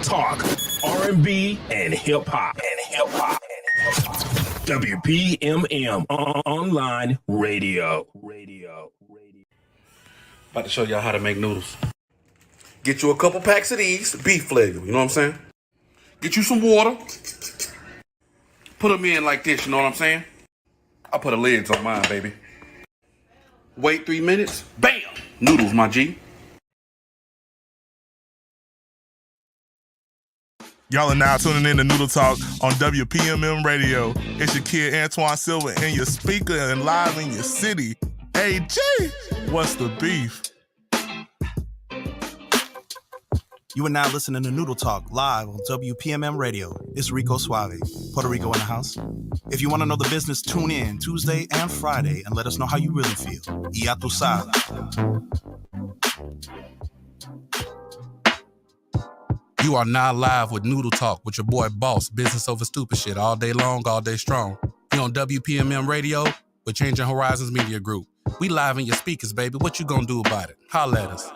talk, R&B, and hip hop. WPMM online radio. About to show y'all how to make noodles. Get you a couple packs of these, beef flavor, you know what I'm saying? Get you some water. Put them in like this, you know what I'm saying? I put the lids on mine, baby. Wait 3 minutes, bam! Noodles, my G. Y'all are now tuning in to Noodle Talk on WPMM Radio. It's your kid Antoine Silva in your speaker and live in your city. AJ, what's the beef? You are now listening to Noodle Talk live on WPMM Radio. It's Rico Suave, Puerto Rico in the house. If you want to know the business, tune in Tuesday and Friday and let us know how you really feel. Y a tu sabes. You are now live with Noodle Talk with your boy Boss, business over stupid shit, all day long, all day strong. You on WPMM Radio with Changing Horizons Media Group. We live in your speakers, baby. What you gonna do about it? Holla at us.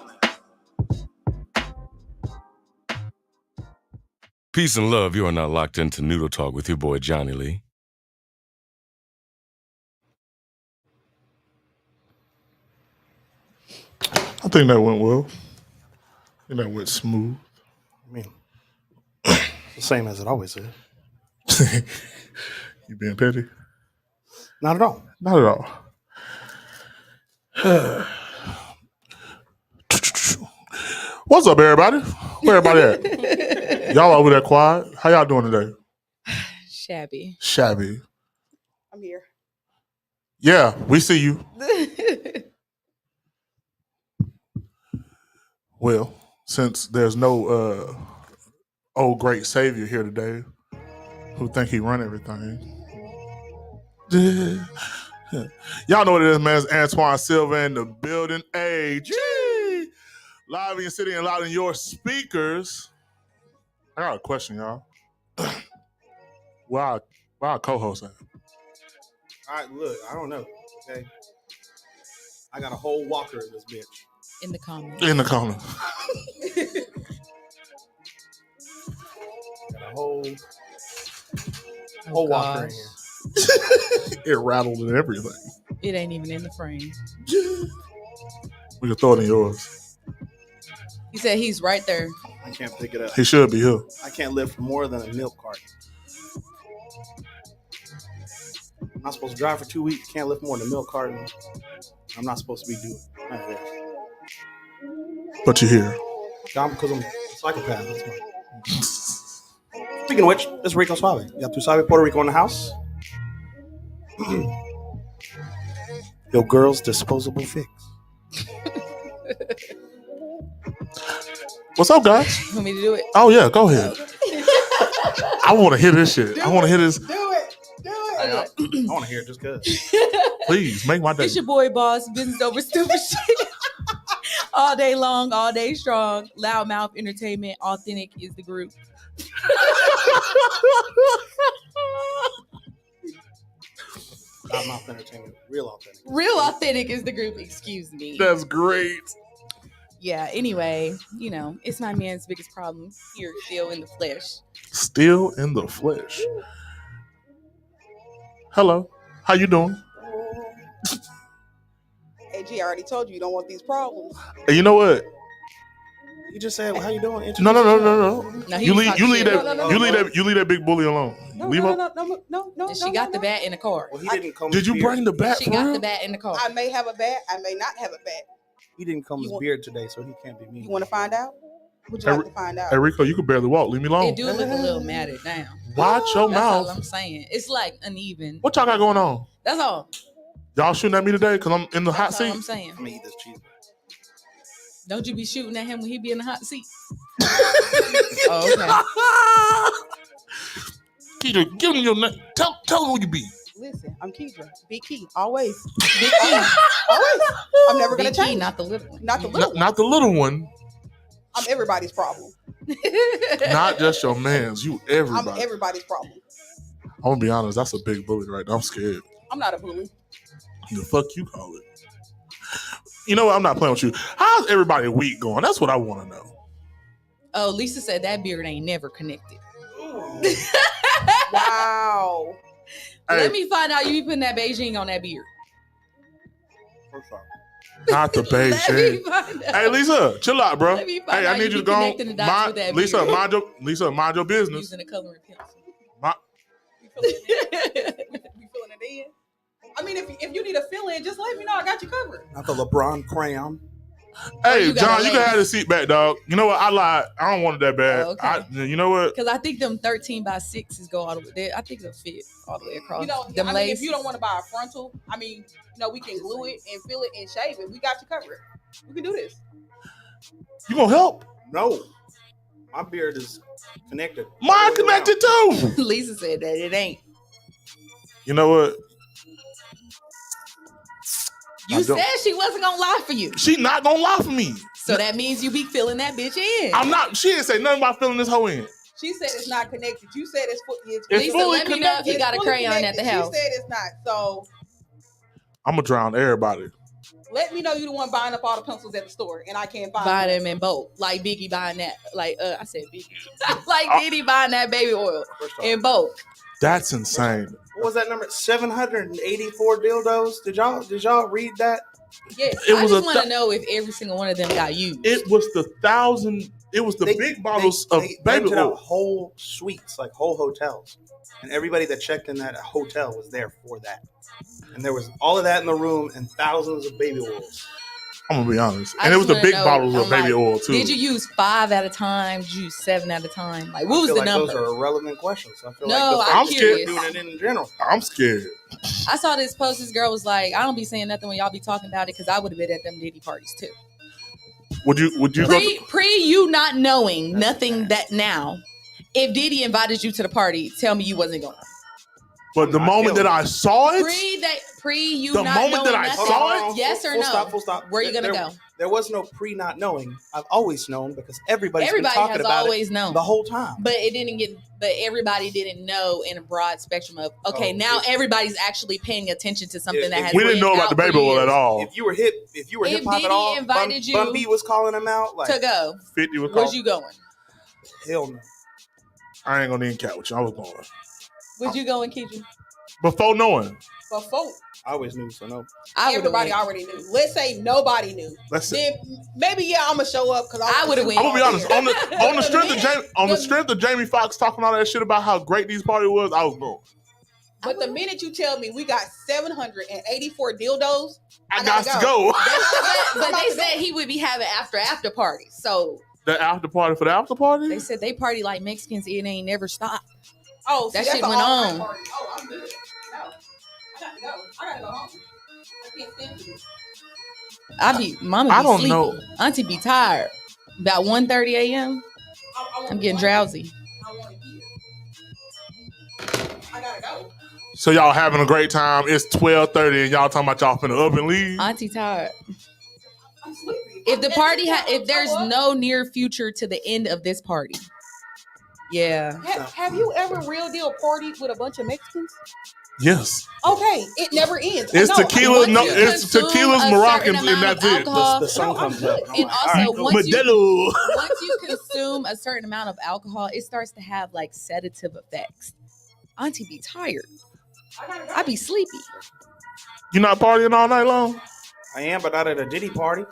Peace and love. You are now locked into Noodle Talk with your boy Johnny Lee. I think that went well. I think that went smooth. I mean, the same as it always is. You being petty? Not at all. Not at all. What's up, everybody? Where everybody at? Y'all over there quiet? How y'all doing today? Shabby. I'm here. Yeah, we see you. Well, since there's no old great savior here today who think he run everything. Y'all know what it is, man. It's Antoine Silva in the building. AG. Live in your city and loud in your speakers. I got a question, y'all. Why our co-host at? All right, look, I don't know. Okay. I got a whole walker in this bitch. In the comments. In the corner. Got a whole walker in here. It rattled and everything. It ain't even in the frame. We can throw it in yours. He said he's right there. I can't pick it up. He should be here. I can't lift more than a milk carton. I'm not supposed to drive for 2 weeks. Can't lift more than a milk carton. I'm not supposed to be doing none of that. But you're here. John, because I'm a psychopath. That's why. Speaking of which, this is Rico Suave. You got Tu Sabe, Puerto Rico in the house. Your girl's disposable fix. What's up, guys? You want me to do it? Oh, yeah, go ahead. I want to hear this shit. I want to hear this. Do it. I want to hear it just because. Please, make my day. It's your boy Boss, business over stupid shit. All day long, all day strong. Loudmouth Entertainment, authentic is the group. Loudmouth Entertainment, real authentic. Real authentic is the group, excuse me. That's great. Yeah, anyway, you know, it's my man's biggest problem here, still in the flesh. Still in the flesh. Hello. How you doing? AG, I already told you you don't want these problems. Hey, you know what? You just said, well, how you doing? No. No, he You was leave talking shit. that big bully alone. Leave her. No. And she got the bat in the car. Well, he didn't come. Did you as bring the bat She for got real? the bat in the car. I may have a bat. I may not have a bat. He didn't come You as want- beard today, so he can't be me. You want to find out? Would you like to find out? Hey, Rico, you can barely walk. Leave me alone. It do look a little matted down. Watch your That's all mouth. I'm saying. It's like uneven. What y'all got going on? That's all. Y'all shooting at me today because I'm in the hot That's all seat? I'm saying. I'm gonna eat this cheese. Don't you be shooting at him when he be in the hot seat. Oh, okay. Keita, give him your name. Tell him who you be. Listen, I'm Keidra. Big Key. Always. Big key. Always. I'm never going Big to key, change. not the little one. Not the little one. Not the little one. I'm everybody's problem. Not just your man's. You everybody. I'm everybody's problem. I'm going to be honest. That's a big bully right now. I'm scared. I'm not a bully. The fuck you call it? You know what? I'm not playing with you. How's everybody week going? That's what I want to know. Oh, Lisa said that beard ain't never connected. Wow. Let me find out you be putting that Beijing on that beard. Not the Let me Beijing. find out. Hey, Lisa, chill out, bro. Let me find Hey, I out need you you to be go connecting the dots with that Lisa, beard. mind your business. Using a coloring pencil. You feeling it in? I mean, if you need a fill in, just let me know. I got you covered. Not the LeBron crayon. Hey, you got John, a you can lace. have the seat back, dog. You know what? I lied. I don't want it that bad. Oh, okay. You know what? Because I think them 13x6s go all the way. I think they'll fit all the way across. You know, them I mean, laces. if you don't want to buy a frontal, I mean, we can glue it and fill it and shave it. We got you covered. We can do this. You gonna help? No. My beard is connected. Mine connected too. Lisa said that it ain't. You know what? You said she wasn't gonna lie for you. She not gonna lie for me. So that means you be filling that bitch in. I'm not. She didn't say nothing about filling this hoe in. She said it's not connected. You said it's Lisa, fully let me know if you it's got a fully crayon at connected. the house. She said it's not. So I'm gonna drown everybody. let me know you the one buying up all the pencils at the store, and I can't find Buy them. them in bulk, like Biggie buying that. Like I said, Biggie, like Diddy buying that baby oil First off, in bulk. That's insane. what was that number? 784 dildos. Did y'all read that? Yes. I just want to know if every single one of them got used. It was the 1,000. It was the big bottles of they baby rented out oil. whole suites, like whole hotels, and everybody that checked in that hotel was there for that. And there was all of that in the room and thousands of baby oils. I'm gonna be honest, I and it was just the wanna big know, bottles of I'm baby like, oil too. Did you use 5 at a time? Did you use 7 at a time? Like, what I was feel the like number? those are irrelevant questions. I feel No, like the I'm folks curious. doing it in general. I'm scared. I saw this post. This girl was like, "I don't be saying nothing when y'all be talking about it because I would have been at them Diddy parties too." Would you go? Pre you not knowing nothing that now. If Diddy invited you to the party, tell me you wasn't going. But the moment that I saw it, Pre you The not moment knowing that I nothing, saw it? yes or Full no? stop, full stop. Where you gonna go? There was no pre not knowing. I've always known because everybody's Everybody been talking has about always it known. the whole time. But it didn't get. But everybody didn't know in a broad spectrum of. Okay, Oh, now if- everybody's actually paying attention to something if- that if has. we didn't know been about the out for baby oil years. at all. If you were hip hop Diddy at all, invited you Bun B was calling him out. Like, To go, 50 was where's called. you going? hell no. I ain't gonna even count with you. I was going Would you go and keep you? before knowing. Before I always knew, so no. everybody already knew. Let's say nobody knew. Let's see. Then maybe I'm gonna show up because I would've went. I'm gonna be honest. On the strength of the strength of Jamie Foxx talking all that shit about how great these party was, I was going. But the minute you tell me we got 784 dildos, I got to go. But they said he would be having after parties. So The after party for the after party. they said they party like Mexicans. It ain't never stopped. Oh, That see, shit that's went an all-night on. party. Oh, I'm good. No, I got to go. I gotta go home. I can't stand you. Mama be I don't sleepy. know. Auntie be tired. About 1:30 a.m. I'm getting drowsy. I want to eat. I gotta go. So y'all having a great time. It's 12:30 and y'all talking about y'all finna up and leave. Auntie tired. I'm sleepy. If the party, if there's Show up. no near future to the end of this party, yeah. Have you ever real deal partied with a bunch of Mexicans? Yes. Okay, it never ends. It's No, tequila. once No, you it's consume tequilas, a certain Moroccans, and amount that's of it. alcohol- The sun No, I'm comes good. up. I'm And like, also, all right, once you Modelo. once you consume a certain amount of alcohol, it starts to have like sedative effects. Auntie be tired. I be sleepy. You not partying all night long? I am, but not at a Diddy party.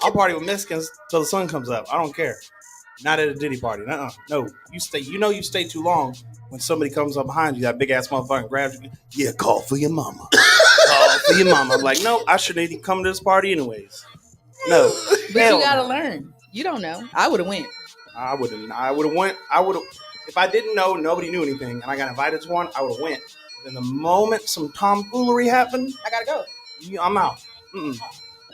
I'll party with Mexicans till the sun comes up. I don't care. Not at a Diddy party. No, you stay. You stay too long when somebody comes up behind you, that big ass motherfucker, and grabs you. Yeah, call for your mama. Call for your mama. I'm like, no, I shouldn't even come to this party anyways. No, But hell you gotta no. learn. You don't know. I would have went. I would have went. If I didn't know, nobody knew anything, and I got invited to one, I would have went. Then the moment some tomfoolery happened, I gotta go. I'm out. Mm-mm.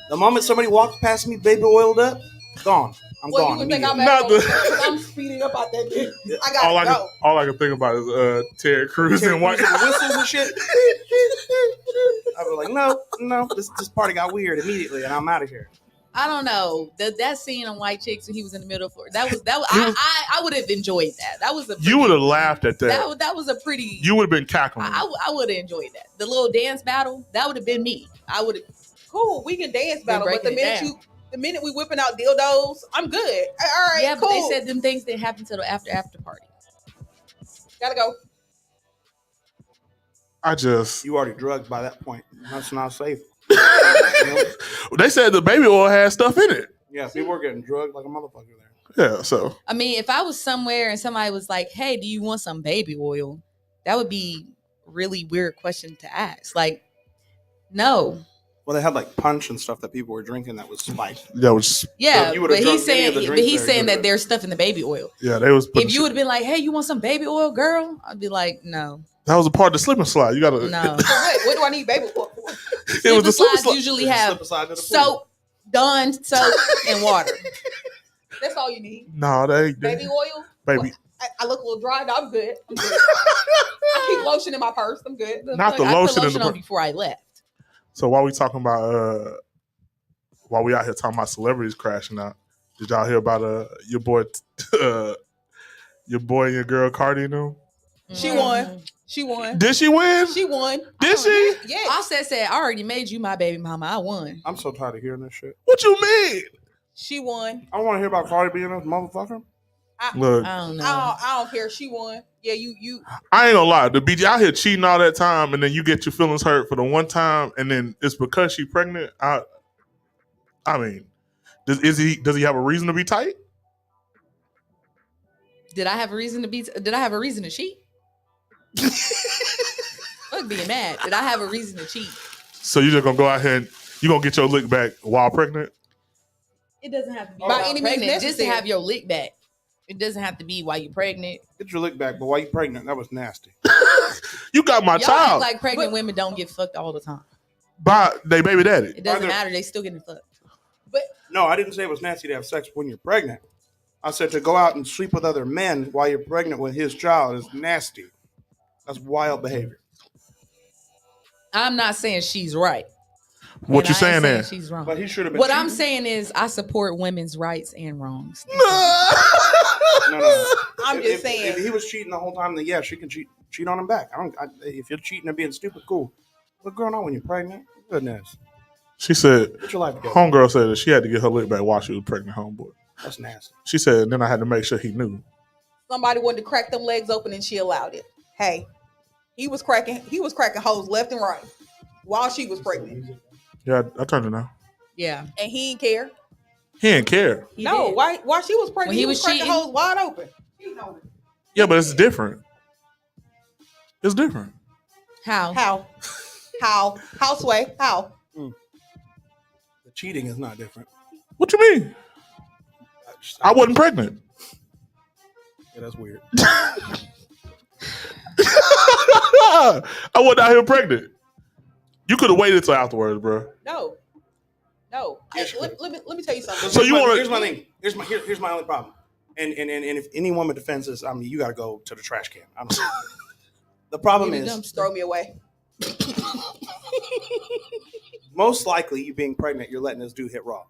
The moment somebody walked past me, baby oiled up, gone. I'm Well, gone. you would think I'm Not at the- home. I'm speeding up out that bitch. I all gotta I go. can, all I can think about is Ted Cruz and White. whistles and shit. I was like, no, this party got weird immediately, and I'm out of here. I don't know. That scene on White Chicks when he was in the middle for that was I would have enjoyed that. That was a pretty, You would have laughed at that. that was a pretty. You would have been cackling. I would have enjoyed that. The little dance battle that would have been me. I would have. Cool, we can dance battle, but the breaking it minute down. you The minute we whipping out dildos, I'm good. All right, Yeah, cool. but they said them things didn't happen till the after party. Gotta go. You already drugged by that point. That's not safe. They said the baby oil had stuff in it. Yeah, people were getting drugged like a motherfucker there. Yeah, so I mean, if I was somewhere and somebody was like, "Hey, do you want some baby oil?" That would be a really weird question to ask. Like, no. Well, they had like punch and stuff that people were drinking that was spiked. that was Yeah, you would've but drunk he's any saying, of the but drinks he's there, saying you that would've- there's stuff in the baby oil. yeah. They was putting If you would have been like, "Hey, you want some baby oil, girl?" I'd be like, "No, that was a part of the slip and slide. You gotta no." So what do I need baby oil for? It was the slip and Slides slide. usually have Slip aside to the pool. soap, Dawn soap, and water. That's all you need. No, they Baby oil. baby. I look a little dry. No, I'm good. I keep lotion in my purse. I'm good. Not the I lotion put in the lotion on pur- before I left. So while we talking about while we out here talking about celebrities crashing out, did y'all hear about your boy and your girl Cardi and them? She won. She won. Did she win? She won. Did she? Yeah. Offset said, "I already made you my baby mama. I won." I'm so tired of hearing this shit. What you mean? She won. I don't want to hear about Cardi being a motherfucker. Look, I don't know. I don't care. She won. Yeah, you. I ain't gonna lie. The BG out here cheating all that time, and then you get your feelings hurt for the one time, and then it's because she pregnant. I mean, does he have a reason to be tight? Did I have a reason to be? Did I have a reason to cheat? Fuck being mad. Did I have a reason to cheat? So you just gonna go out here and you gonna get your lick back while pregnant? It doesn't have to be By while any means pregnant. Just to necessary. have your lick back. It doesn't have to be while you're pregnant. Get your lick back, but why you pregnant? That was nasty. You got my Y'all act child like pregnant women don't get fucked all the time. by they baby daddy. It doesn't Either- matter. They still getting fucked. No, I didn't say it was nasty to have sex when you're pregnant. I said to go out and sleep with other men while you're pregnant with his child is nasty. That's wild behavior. I'm not saying she's right. What And you I saying ain't there? She's wrong. But he should have been. What I'm cheating. saying is I support women's rights and wrongs. No. I'm just saying. If he was cheating the whole time, then yeah, she can cheat on him back. If you're cheating and being stupid, cool. But girl, not when you're pregnant. Goodness, She said, get your life together. homegirl said that she had to get her lick back while she was pregnant, homeboy. That's nasty. She said, and then I had to make sure he knew. Somebody wanted to crack them legs open and she allowed it. Hey, he was cracking hoes left and right while she was pregnant, Yeah, I turned it now. Yeah. and he didn't care. He didn't care. He No, did. while she was pregnant, When he was cracking cheating? hoes wide open. Yeah, but it's different. It's different. How? How Sway? How? The cheating is not different. What you mean? I wasn't pregnant. Yeah, that's weird. I wasn't out here pregnant. You could have waited till afterwards, bro. No. Yes, Hey, let me tell you something. So you wanna- Here's my thing. Here's my only problem. And if any woman defends this, I mean, you got to go to the trash can. I don't know. The problem In the is, dumpster. Throw me away. most likely, you being pregnant, you're letting this dude hit raw.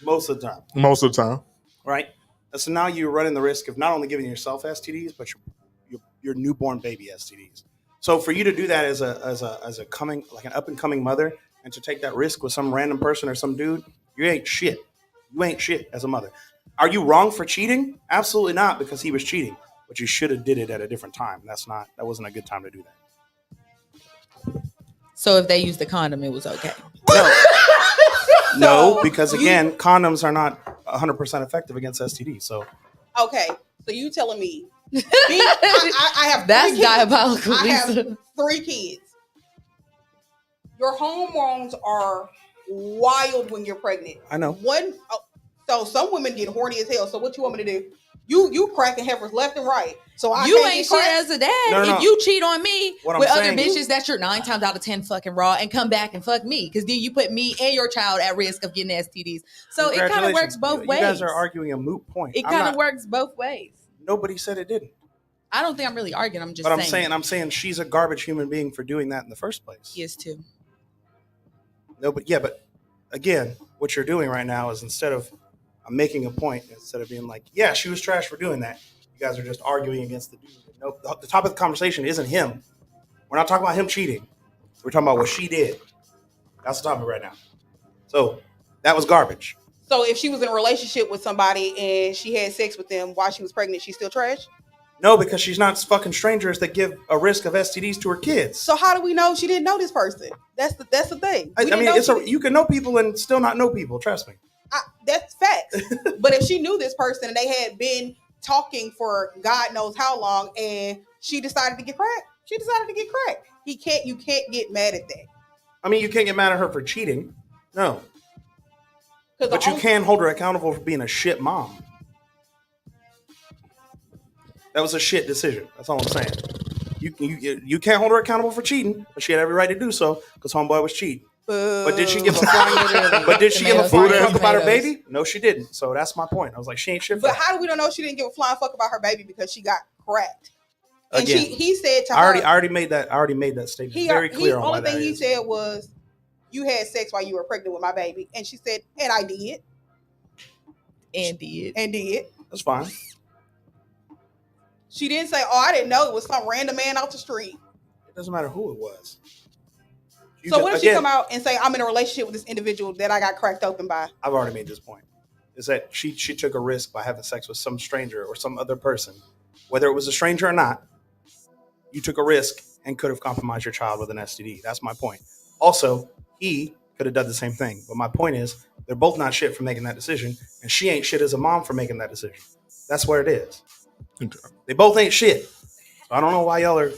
Most of the time, Most of the time. right? And so now you're running the risk of not only giving yourself STDs, but your newborn baby STDs. So for you to do that as a coming, like an up and coming mother, and to take that risk with some random person or some dude, you ain't shit. You ain't shit as a mother. Are you wrong for cheating? Absolutely not, because he was cheating. But you should have did it at a different time. That wasn't a good time to do that. So if they used the condom, it was okay. No, because again, condoms are not 100% effective against STDs. So Okay, so you telling me I have That's 3 kids. diabolical, I have Lisa. 3 kids. Your hormones are wild when you're pregnant. I know. So some women get horny as hell. So what you want me to do? You cracking heifers left and right. So I You can't ain't get shit cracked? as a dad. No. If you cheat on me What I'm with other saying- bitches, that's your 9 times out of 10 fucking raw and come back and fuck me. Because then you put me and your child at risk of getting STDs. So it kind of Congratulations. works both ways. You guys are arguing a moot point. It kind of works both ways. Nobody said it didn't. I don't think I'm really arguing. I'm just But saying. I'm saying she's a garbage human being for doing that in the first place. He is too. No, but again, what you're doing right now is instead of making a point, instead of being like, yeah, she was trash for doing that, you guys are just arguing against the dude. No, the topic of the conversation isn't him. We're not talking about him cheating. We're talking about what she did. That's the topic right now. So that was garbage. So if she was in a relationship with somebody and she had sex with them while she was pregnant, she's still trash? No, because she's not fucking strangers that give a risk of STDs to her kids. So how do we know she didn't know this person? That's the thing. I mean, you can know people and still not know people. Trust me. That's facts. But if she knew this person and they had been talking for God knows how long, and she decided to get cracked, she decided to get cracked. You can't get mad at that. I mean, you can't get mad at her for cheating. No. But you can hold her accountable for being a shit mom. That was a shit decision. That's all I'm saying. You can't hold her accountable for cheating, but she had every right to do so because homeboy was cheating. But did she give a flying? But did she give a flying fuck about her baby? No, she didn't. So that's my point. I was like, she ain't shit. But how do we don't know she didn't give a flying fuck about her baby because she got cracked? And Again, he said to her, I already made that statement very clear. The only thing he said was, "You had sex while you were pregnant with my baby," and she said, "And I did." And did. That's fine. She didn't say, "Oh, I didn't know it was some random man out the street." It doesn't matter who it was. So when did she come out and say, "I'm in a relationship with this individual that I got cracked open by"? I've already made this point. Is that she took a risk by having sex with some stranger or some other person, whether it was a stranger or not. You took a risk and could have compromised your child with an STD. That's my point. Also, he could have done the same thing. But my point is, they're both not shit for making that decision, and she ain't shit as a mom for making that decision. That's where it is. They both ain't shit. So I don't know why y'all are.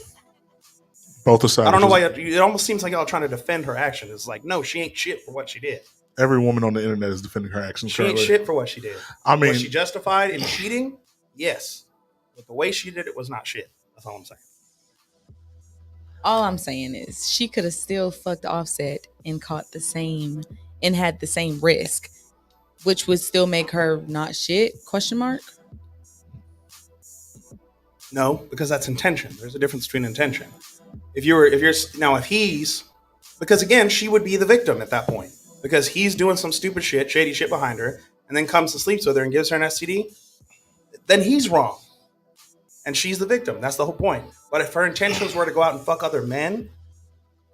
Both are savages. I don't know why. It almost seems like y'all are trying to defend her action. It's like, no, she ain't shit for what she did. Every woman on the internet is defending her actions. She ain't shit for what she did. I mean, was she justified in cheating? Yes, but the way she did it was not shit. That's all I'm saying. All I'm saying is she could have still fucked Offset and caught the same and had the same risk, which would still make her not shit? Question mark. No, because that's intention. There's a difference between intention. If he's, because again, she would be the victim at that point because he's doing some stupid shit, shady shit behind her, and then comes and sleeps with her and gives her an STD, then he's wrong. And she's the victim. That's the whole point. But if her intentions were to go out and fuck other men,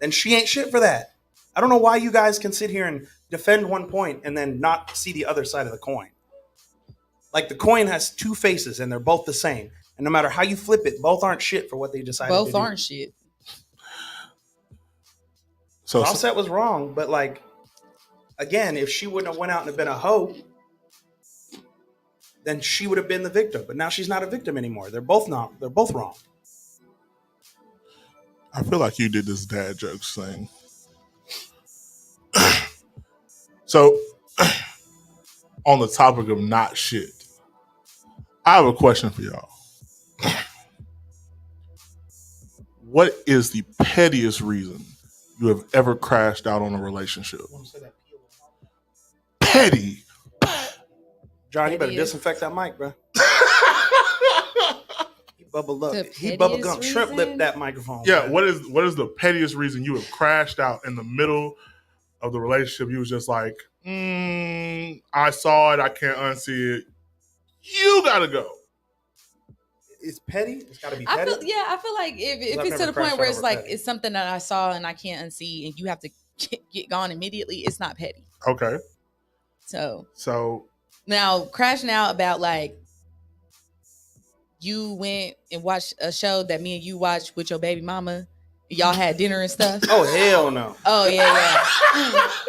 then she ain't shit for that. I don't know why you guys can sit here and defend one point and then not see the other side of the coin. Like the coin has two faces and they're both the same. And no matter how you flip it, both aren't shit for what they decided to do. Both aren't shit. So Offset was wrong, but like, again, if she wouldn't have went out and been a hoe, then she would have been the victim. But now she's not a victim anymore. They're both wrong. I feel like you did this dad jokes thing. So, on the topic of not shit, I have a question for y'all. What is the pettiest reason you have ever crashed out on a relationship? Petty. John, you better disinfect that mic, bro. He bubbled up. He bubblegum shrimp lipped that microphone. Yeah, man. What is the pettiest reason you have crashed out in the middle of the relationship? You was just like, I saw it, I can't unsee it. You gotta go. It's petty. It's gotta be petty. I feel like if it's to the point where it's like petty. It's something that I saw and I can't unsee, and you have to get gone immediately. It's not petty. Okay. So now crashing out about like you went and watched a show that me and you watched with your baby mama. Y'all had dinner and stuff. Oh hell no. Oh yeah.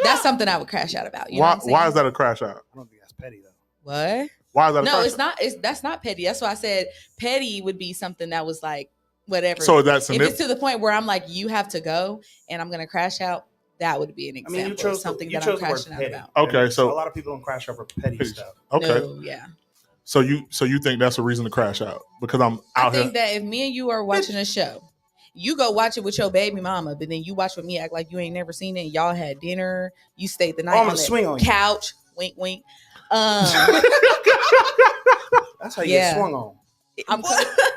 That's something I would crash out about. You know why is that a crash out? I don't think that's petty though. What? Why is that? No, it's not. That's not petty. That's why I said petty would be something that was like whatever. So that's if it's to the point where I'm like, you have to go and I'm gonna crash out. That would be an example. I mean, you chose something that I'm crashing out about. Okay, so a lot of people don't crash over petty stuff. Okay, no, yeah. So you think that's a reason to crash out because I'm out here? I think that if me and you are watching a show, you go watch it with your baby mama, but then you watch with me, act like you ain't never seen it. And y'all had dinner. You stayed the night on the swing on couch. Wink, wink. That's how you get swung on.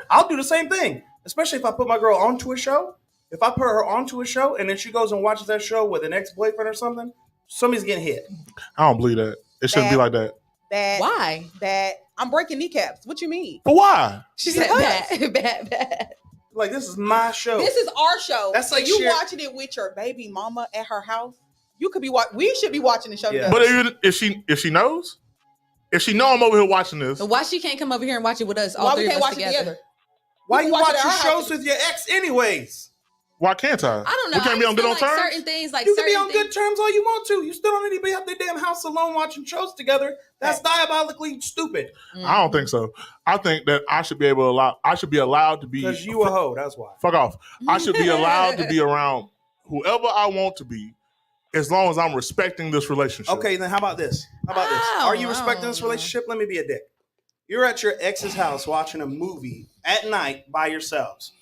I'll do the same thing, especially if I put my girl onto a show. If I put her onto a show and then she goes and watches that show with an ex-boyfriend or something, somebody's getting hit. I don't believe that. It shouldn't be like that. Why? I'm breaking kneecaps. What you mean? But why? She said bad. Like, this is my show. This is our show. That's like you watching it with your baby mama at her house. You could be we should be watching the show together. But if she knows, if she know I'm over here watching this, But why she can't come over here and watch it with us? All Why three we of can't us watch it together? Why can you watch watch it at your our shows house. with your ex anyways? why can't I? I don't know. We can't be I on feel good on like terms. certain things, like You can be certain on good terms all you want to. You still don't need to be out their damn house alone watching shows together. That's diabolically stupid. I don't think so. I think that I should be allowed to be. Because you a hoe, that's why. Fuck off. I should be allowed to be around whoever I want to be, as long as I'm respecting this relationship. Okay, then how about this? Are you respecting this relationship? Let me be a dick. You're at your ex's house watching a movie at night by yourselves.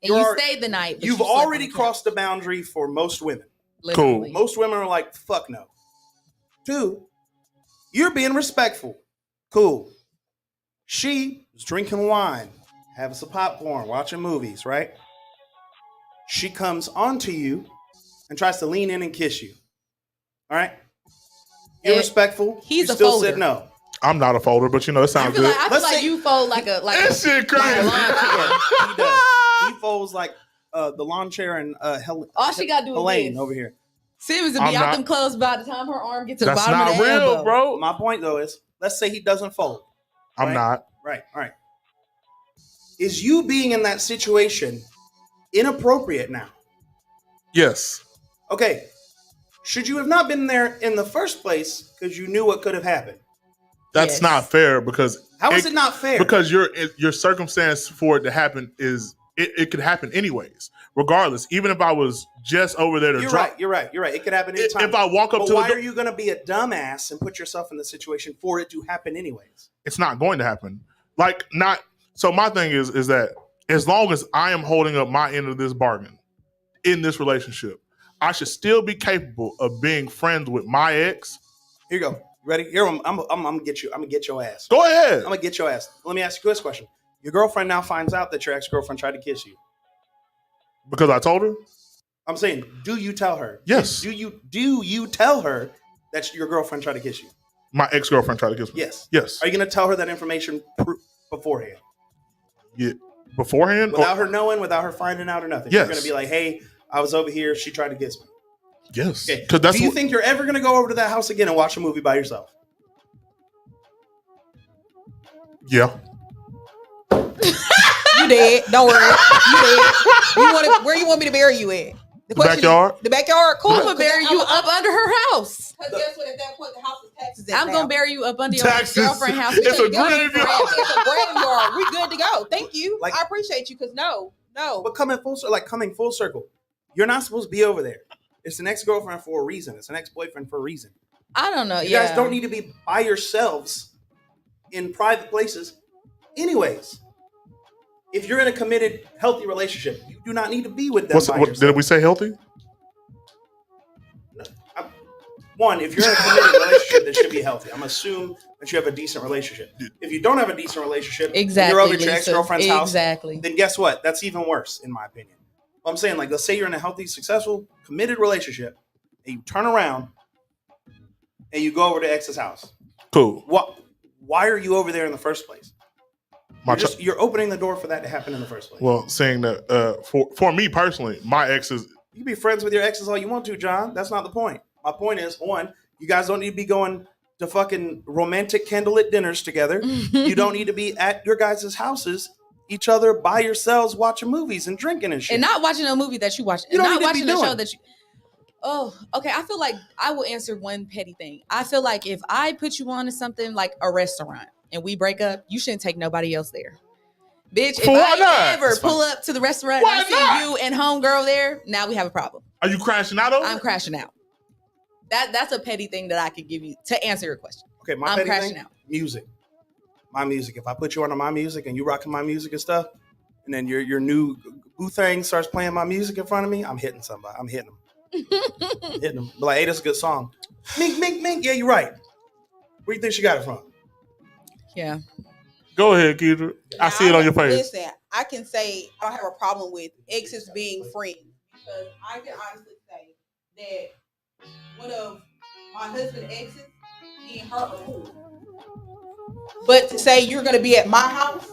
And you stayed the night. But You've you slept already on the crossed the boundary for most women. Literally. Most women are like, fuck no. 2, you're being respectful. Cool. She was drinking wine, having some popcorn, watching movies, right? She comes onto you and tries to lean in and kiss you. All right? You're respectful. He's you a still folder. said no. I'm not a folder, but it sounds good. I feel like you fold like a That shit crazy. He does. He folds like the lawn chair and all she gotta do is Helene this. over here. Simmons will be out them clothes by the time her arm gets to the That's bottom not of the real, elbow. bro. My point though is, let's say he doesn't fold. I'm not. Right. All right. Is you being in that situation inappropriate now? Yes. Okay. Should you have not been there in the first place because you knew what could have happened? That's not fair because How is it not fair? Because your circumstance for it to happen is it could happen anyways, regardless. Even if I was just over there to drop. You're right. It could happen anytime. If I walk up but to why the are you going to be a dumbass and put yourself in the situation for it to happen anyways? It's not going to happen. So my thing is that as long as I am holding up my end of this bargain in this relationship, I should still be capable of being friends with my ex. Here you go. Ready? Here, I'm gonna get you. I'm gonna get your ass. Go ahead. I'm gonna get your ass. Let me ask you this question: your girlfriend now finds out that your ex-girlfriend tried to kiss you because I told her. I'm saying, do you tell her? Yes. Do you tell her that your girlfriend tried to kiss you? My ex-girlfriend tried to kiss me. Yes. Yes. Are you gonna tell her that information beforehand? Yeah. Beforehand, without her knowing, without her finding out or nothing. Yes. You're gonna be like, hey, I was over here. She tried to kiss me. Yes. Okay. Because Do you think you're ever gonna go over to that house again and watch a movie by yourself? Yeah. You dead. Don't worry. You dead. Where you want me to bury you at? The backyard. The backyard. Cool. I'm gonna bury you up under her house. Because guess what? At that point, the house is taxes. I'm gonna bury you up under your Taxes. girlfriend house. It's a graveyard. It's a graveyard. We good to go. Thank you. Like- I appreciate you. Because no. But coming full circle, you're not supposed to be over there. It's an ex-girlfriend for a reason. It's an ex-boyfriend for a reason. I don't know. You guys don't need to be by yourselves in private places. Anyways, if you're in a committed, healthy relationship, you do not need to be with them by yourself. Did we say healthy? One, if you're in a committed relationship, that should be healthy. I'm assuming that you have a decent relationship. If you don't have a decent relationship, and you're over at your ex-girlfriend's house, then guess what? That's even worse, in my opinion. I'm saying, like, let's say you're in a healthy, successful, committed relationship, and you turn around and you go over to ex's house. Cool. Why are you over there in the first place? You're opening the door for that to happen in the first place. Well, saying that for me personally, my ex is. You can be friends with your exes all you want to, John. That's not the point. My point is, one, you guys don't need to be going to fucking romantic candlelit dinners together. You don't need to be at your guys' houses, each other by yourselves, watching movies and drinking and shit. And not watching a movie that you watch. You And don't not need to be watching a show doing. that you. Oh, okay. I feel like I will answer one petty thing. I feel like if I put you on to something like a restaurant and we break up, you shouldn't take nobody else there. Bitch, if Why I not? ever That's pull up to the restaurant Why and I not? see you and homegirl there, now we have a problem. Are you crashing out over? I'm crashing out. That's a petty thing that I could give you to answer your question. Okay, my I'm petty crashing thing, out. music. My music. If I put you on my music and you rocking my music and stuff, and then your new boo thing starts playing my music in front of me, I'm hitting somebody. I'm hitting them. Hitting them. Be like, hey, that's a good song. Mink, mink, mink. Yeah, you're right. Where you think she got it from? Yeah. Go ahead, Keidra. I see it on your face. Listen, I can say I don't have a problem with exes being friends because I can honestly say that one of my husband's exes, me and her are cool. But to say you're gonna be at my house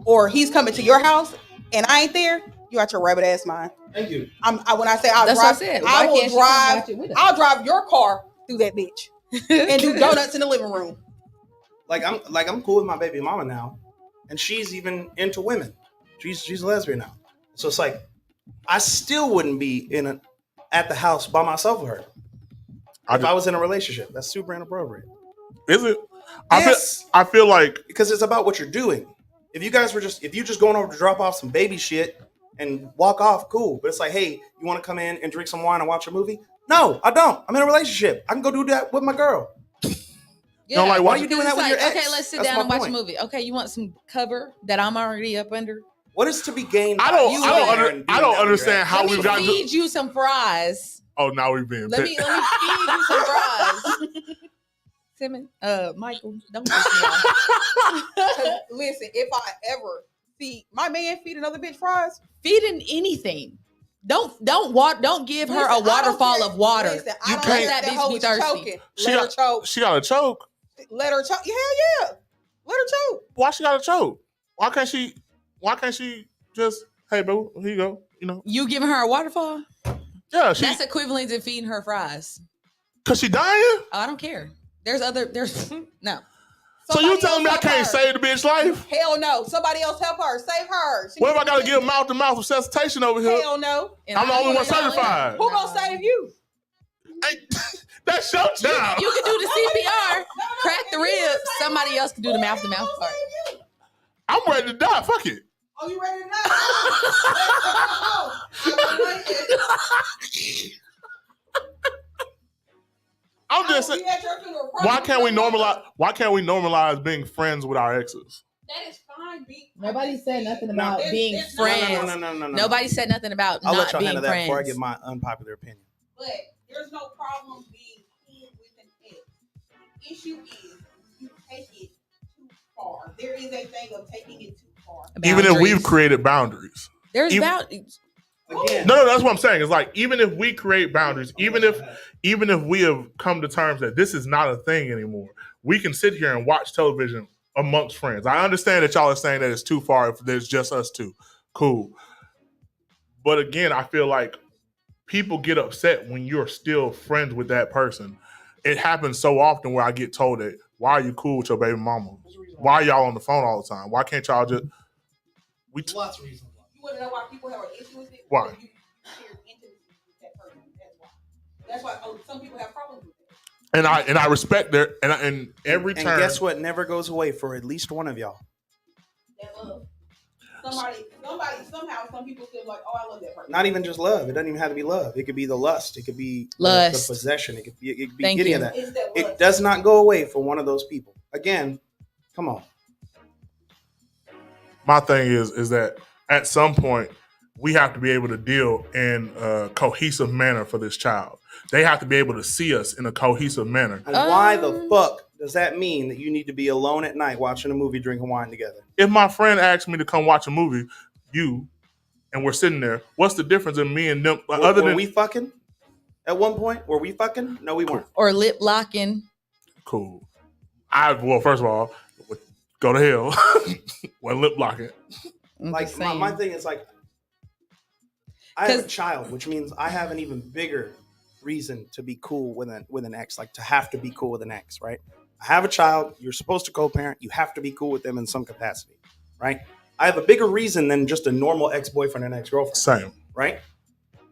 or he's coming to your house and I ain't there, you out your rabbit ass mind. Thank you. When I say I'll That's drive, what I said. I Why will can't she come drive. watch it with us? I'll drive your car through that bitch and do donuts in the living room. I'm cool with my baby mama now, and she's even into women. She's a lesbian now, so it's like I still wouldn't be at the house by myself with her if I was in a relationship. That's super inappropriate. Is it? Yes. I feel like because it's about what you're doing. If you just going over to drop off some baby shit and walk off, cool. But it's like, hey, you want to come in and drink some wine and watch a movie? No, I don't. I'm in a relationship. I can go do that with my girl. Yeah. Like, why are you doing that with your ex? Okay, let's sit That's down my and watch point. a movie. Okay, you want some cover that I'm already up under? What is to be gained? I don't understand how Let we've me got feed you some fries. Oh, now we've been. Let me feed you some fries. Simmons, Michael, don't piss me off. Listen, if I ever see my man feed another bitch fries, Feeding anything. Don't give her listen, a I don't waterfall care. of water. Listen, I You don't can't- let That that bitch hoe be be thirsty. choking. She Let her got, choke. she got a choke. Let her choke. Hell yeah. Let her choke. Why she got a choke? Why can't she just, hey boo, here you go. You know? You giving her a waterfall? Yeah, That's equivalent to feeding her fries. cause she dying? Oh, I don't care. There's no. So you Somebody telling me I else can't help her. save the bitch life? Hell no. Somebody else help her. Save her. She What if I needs gotta to give mouth-to-mouth resuscitation over here? Hell no. And I'm the I only one ain't gonna- certified. Who gonna save you? Hey, that's your job. You can do the CPR, No, crack the if you ribs. save Somebody her, else can do the who mouth-to-mouth gonna part. save you? I'm ready to die. Fuck it. Oh, you ready to die? I'm just saying. Why can't we normalize being friends with our exes? That is fine. Nobody said nothing No. about being It's friends. No. Nobody said nothing about I'll not let y'all being handle that friends. before I give my unpopular opinion. But there's no problem being cool with an ex. The issue is you take it too far. There is a thing of taking it too far. Even if we've Boundaries. created boundaries. There's even- boundaries. Again, No, that's what I'm saying. It's like even if we create boundaries, even if we have come to terms that this is not a thing anymore, we can sit here and watch television amongst friends. I understand that y'all are saying that it's too far if there's just us two. Cool. But again, I feel like people get upset when you're still friends with that person. It happens so often where I get told that, why are you cool with your baby mama? Why are y'all on the phone all the time? Why can't y'all just lots of reasons. You want to know why people have an issue with it? Why? Because you share intimacy with that person. That's why some people have problems with it. and I respect their and every And turn. guess what never goes away for at least one of y'all? That love. Somehow, some people feel like, oh, I love that person. Not even just love. It doesn't even have to be love. It could be the lust. It could be Lust. the possession. It could be Thank any you. of that. It's that It lust. does not go away for one of those people. Again, come on. My thing is that at some point we have to be able to deal in a cohesive manner for this child. They have to be able to see us in a cohesive manner. And why the fuck does that mean that you need to be alone at night watching a movie, drinking wine together? If my friend asks me to come watch a movie, and we're sitting there, what's the difference in me and them? Other Were than we fucking? At one point, were we fucking? No, we weren't. Or lip locking. cool. Well, first of all, go to hell. Well, lip blocking. I'm Like just my saying. thing is like, I have a 'Cause- child, which means I have an even bigger reason to be cool with an ex, like to have to be cool with an ex, right? I have a child. You're supposed to co-parent. You have to be cool with them in some capacity, right? I have a bigger reason than just a normal ex-boyfriend and ex-girlfriend, Same. right?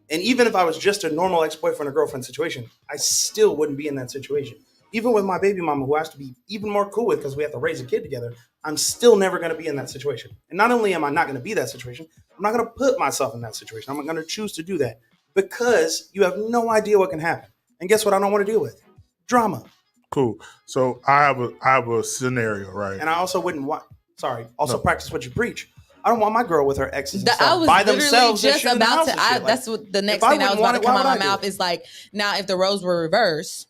And even if I was just a normal ex-boyfriend or girlfriend situation, I still wouldn't be in that situation. Even with my baby mama, who has to be even more cool with because we have to raise a kid together, I'm still never going to be in that situation. And not only am I not going to be that situation, I'm not going to put myself in that situation. I'm going to choose to do that because you have no idea what can happen. And guess what I don't want to deal with? Drama. Cool. So I have a scenario, right? And I also wouldn't want, No. practice what you preach. I don't want my girl with her exes and I stuff was by literally themselves. and just shit in the about house to. and shit. Like, That's what the next if I thing that was wouldn't about to want come it, out why my would I do mouth is like, now if the roles were reversed,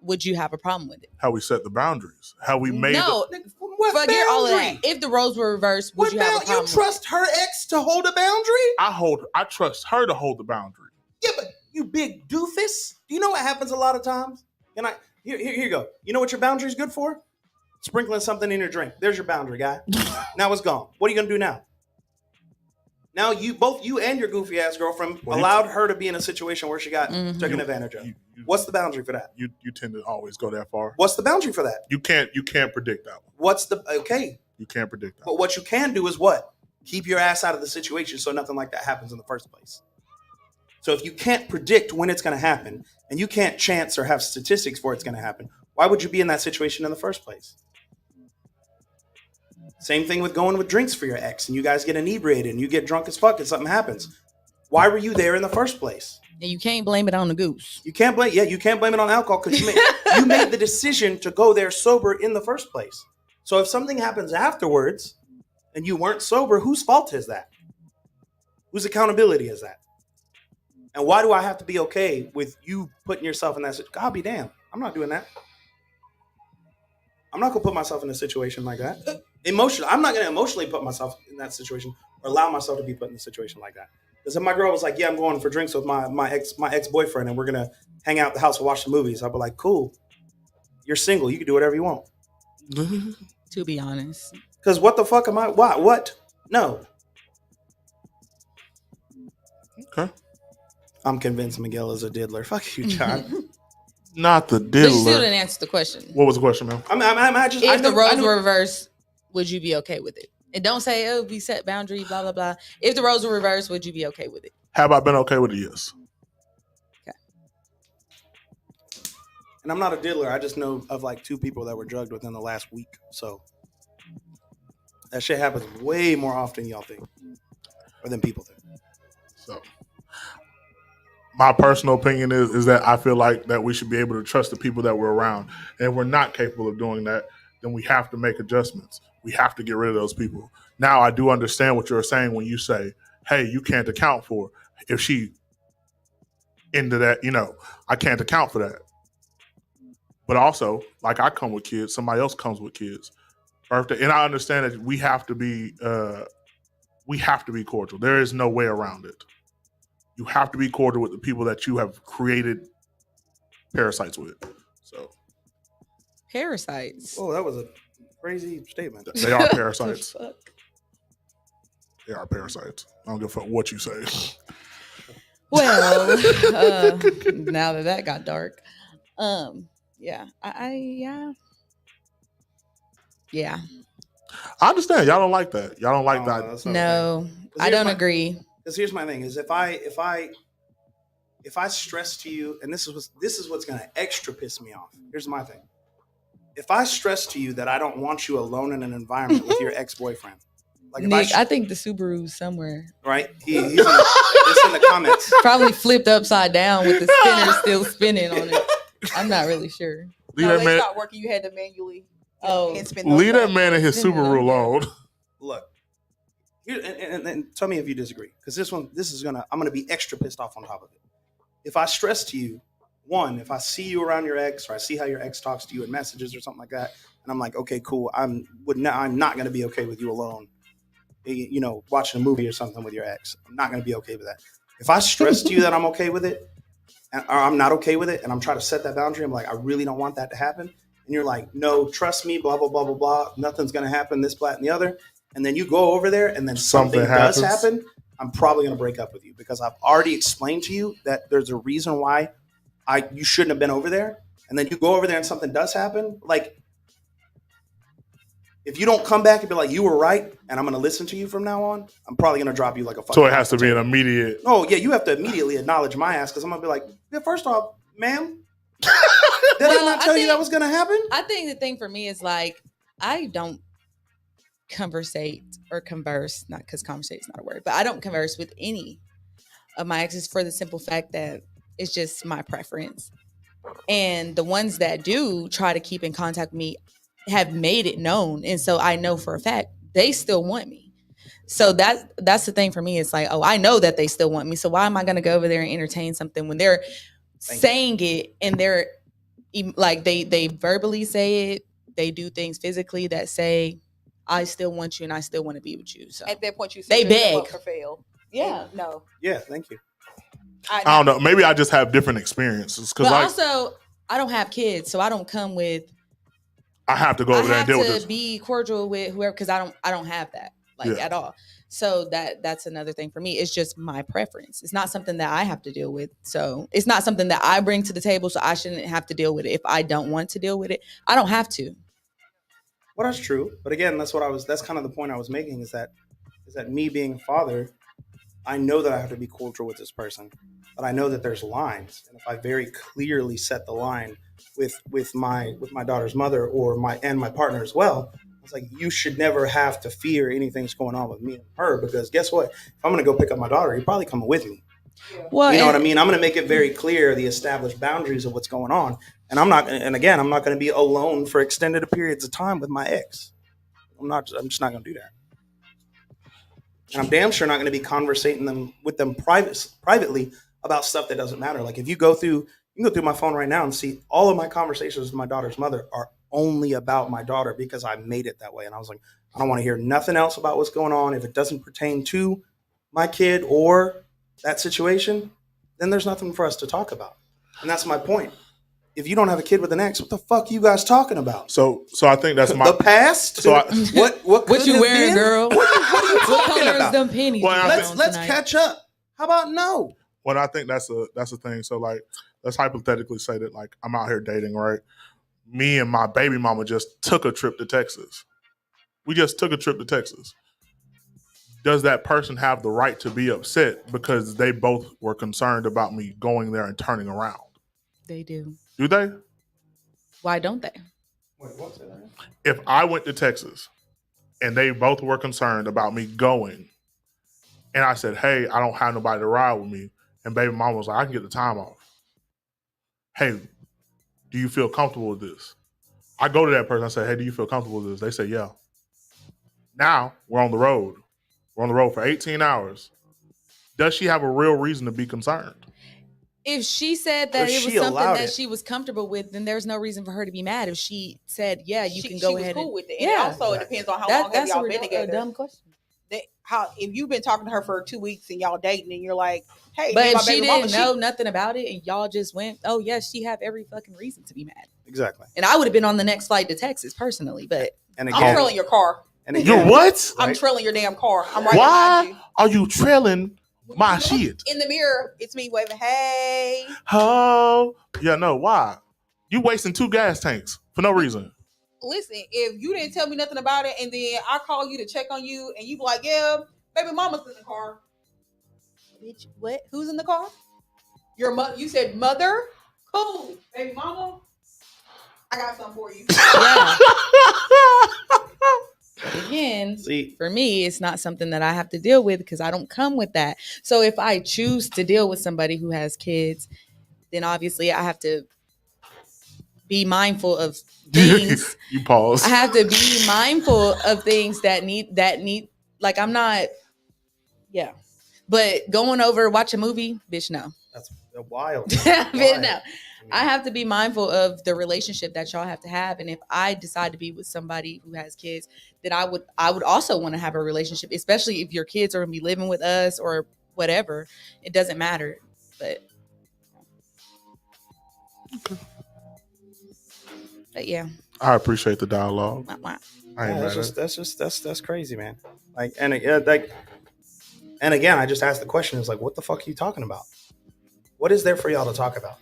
would you have a problem with it? How we set the boundaries. How we made No, what forget all of boundary? that. If the roles were reversed, would What you have a bound- problem? you trust her ex to hold a boundary? I trust her to hold the boundary. Yeah, but you big doofus. Do you know what happens a lot of times? And here you go. You know what your boundary is good for? Sprinkling something in your drink. There's your boundary, guy. Now it's gone. What are you gonna do now? Now both you and your goofy ass girlfriend allowed her to be in a situation where she got taken advantage of. What's the boundary for that? You tend to always go that far. What's the boundary for that? You can't predict that one. What's the okay? You can't predict that. But what you can do is what? Keep your ass out of the situation so nothing like that happens in the first place. So if you can't predict when it's going to happen and you can't chance or have statistics for it's going to happen, why would you be in that situation in the first place? Same thing with going with drinks for your ex and you guys get inebriated and you get drunk as fuck and something happens. Why were you there in the first place? And you can't blame it on the goose. You can't blame it on alcohol because you made the decision to go there sober in the first place. So if something happens afterwards and you weren't sober, whose fault is that? Whose accountability is that? And why do I have to be okay with you putting yourself in that situation? God be damned. I'm not doing that. I'm not going to put myself in a situation like that. I'm not going to emotionally put myself in that situation or allow myself to be put in a situation like that. Because if my girl was like, yeah, I'm going for drinks with my ex-boyfriend and we're going to hang out at the house and watch the movies, I'll be like, cool. You're single. You can do whatever you want. To be honest. Because what the fuck am I? Why? What? No. Okay. I'm convinced Miguel is a diddler. Fuck you, John. Not the But you still diddler. didn't answer the question. What was the question, man? If the roles were reversed, would you be okay with it? And don't say, oh, we set boundary, blah, blah, blah. If the roles were reversed, would you be okay with it? Have I been okay with it? Yes. And I'm not a diddler. I just know of like 2 people that were drugged within the last week. So that shit happens way more often than y'all think. Or than people think. So my personal opinion is that I feel like that we should be able to trust the people that we're around. And if we're not capable of doing that, then we have to make adjustments. We have to get rid of those people. Now, I do understand what you're saying when you say, hey, you can't account for if she into that, I can't account for that. But also, like I come with kids, somebody else comes with kids. Birthday, and I understand that we have to be cordial. There is no way around it. You have to be cordial with the people that you have created parasites with. So parasites. Oh, that was a crazy statement. They are parasites. They are parasites. I don't give a fuck what you say. Well, now that got dark. Yeah. Yeah. I understand. Y'all don't like that. Y'all don't like that. No, I don't agree. Because here's my thing: is if I stress to you, and this is what's gonna extra piss me off. Here's my thing: if I stress to you that I don't want you alone in an environment with your ex-boyfriend, like Nick, I think the Subaru's somewhere. Right? It's in the comments. Probably flipped upside down with the spinner still spinning on it. I'm not really sure. Leave No, that they man. stopped working. You had to manually. Leave that man and his Subaru alone. Look, here, and tell me if you disagree, because I'm gonna be extra pissed off on top of it. If I stress to you, one, if I see you around your ex, or I see how your ex talks to you in messages or something like that, and I'm like, okay, cool, I'm not gonna be okay with you alone, watching a movie or something with your ex. I'm not gonna be okay with that. If I stress to you that I'm okay with it, or I'm not okay with it, and I'm trying to set that boundary, I'm like, I really don't want that to happen. And you're like, no, trust me, blah, blah, blah, blah, blah. Nothing's going to happen, this, that, and the other. And then you go over there and then something does happen. I'm probably going to break up with you because I've already explained to you that there's a reason why you shouldn't have been over there. And then you go over there and something does happen. Like, if you don't come back and be like, you were right, and I'm going to listen to you from now on, I'm probably going to drop you like a fucking. So it has to be an immediate. Oh, yeah, you have to immediately acknowledge my ass because I'm going to be like, yeah, first off, ma'am. Did I not tell you that was going to happen? I think the thing for me is like, I don't conversate or converse, not because conversate is not a word, but I don't converse with any of my exes for the simple fact that it's just my preference. And the ones that do try to keep in contact with me have made it known. And so I know for a fact they still want me. So that's the thing for me. It's like, oh, I know that they still want me. So why am I going to go over there and entertain something when they're saying it and they're like they verbally say it, they do things physically that say I still want you and I still want to be with you. So at that point, they beg for fail. Yeah, no. Yeah, thank you. I don't know. Maybe I just have different experiences but also I don't have kids, so I don't come with. I have to go over there and deal with this. I have to be cordial with whoever because I don't have that at all. So that's another thing for me. It's just my preference. It's not something that I have to deal with. So it's not something that I bring to the table. So I shouldn't have to deal with it. If I don't want to deal with it, I don't have to. Well, that's true. But again, that's kind of the point I was making is that me being a father, I know that I have to be cordial with this person, but I know that there's lines. And if I very clearly set the line with my daughter's mother or my partner as well, it's like, you should never have to fear anything's going on with me and her, because guess what? If I'm going to go pick up my daughter, you're probably coming with me. Well, you know what I mean? I'm going to make it very clear the established boundaries of what's going on. And I'm not going to be alone for extended periods of time with my ex. I'm just not going to do that. And I'm damn sure not going to be conversating with them privately about stuff that doesn't matter. Like, if you can go through my phone right now and see all of my conversations with my daughter's mother are only about my daughter, because I made it that way. And I was like, I don't want to hear nothing else about what's going on. If it doesn't pertain to my kid or that situation, then there's nothing for us to talk about. And that's my point. If you don't have a kid with an ex, what the fuck are you guys talking about? So I think that's the past. So what you wearing, girl? What are you talking about? Them pennies. Well, let's catch up. How about no? Well, I think that's a thing. So, like, let's hypothetically say that, like, I'm out here dating, right? Me and my baby mama just took a trip to Texas. We just took a trip to Texas. Does that person have the right to be upset because they both were concerned about me going there and turning around? They do. Do they? Why don't they? Wait, what's that? If I went to Texas and they both were concerned about me going, and I said, hey, I don't have nobody to ride with me, and baby mama was like, I can get the time off. Hey, do you feel comfortable with this? I go to that person, I say, hey, do you feel comfortable with this? They say, yeah. Now we're on the road. We're on the road for 18 hours. Does she have a real reason to be concerned? If she said that it was something that she was comfortable with, then there's no reason for her to be mad. If she said, yeah, you can go ahead. She was cool with it. And also it depends on how long have y'all been together. A dumb question. If you've been talking to her for 2 weeks and y'all dating and you're like, hey, but if she didn't know nothing about it and y'all just went, oh yes, she have every fucking reason to be mad. Exactly. And I would have been on the next flight to Texas personally, but I'm trailing your car. And again, you're what? I'm trailing your damn car. I'm right behind you. Why are you trailing my shit? In the mirror, it's me waving, hey. Oh, yeah, no, why? You wasting 2 gas tanks for no reason. Listen, if you didn't tell me nothing about it and then I call you to check on you and you be like, yeah, baby mama's in the car. Bitch, what? Who's in the car? Your mother. You said mother? Cool. Baby mama, I got something for you. Yeah. Again, for me, it's not something that I have to deal with because I don't come with that. So if I choose to deal with somebody who has kids, then obviously I have to be mindful of things. You pause. I have to be mindful of things that need like I'm not, yeah. But going over watch a movie, bitch, no. That's wild. Bitch, no. I have to be mindful of the relationship that y'all have to have, and if I decide to be with somebody who has kids, then I would also want to have a relationship, especially if your kids are gonna be living with us or whatever. It doesn't matter, but yeah. I appreciate the dialogue. That's crazy, man. Like, and again, I just asked the question. It's like, what the fuck are you talking about? What is there for y'all to talk about?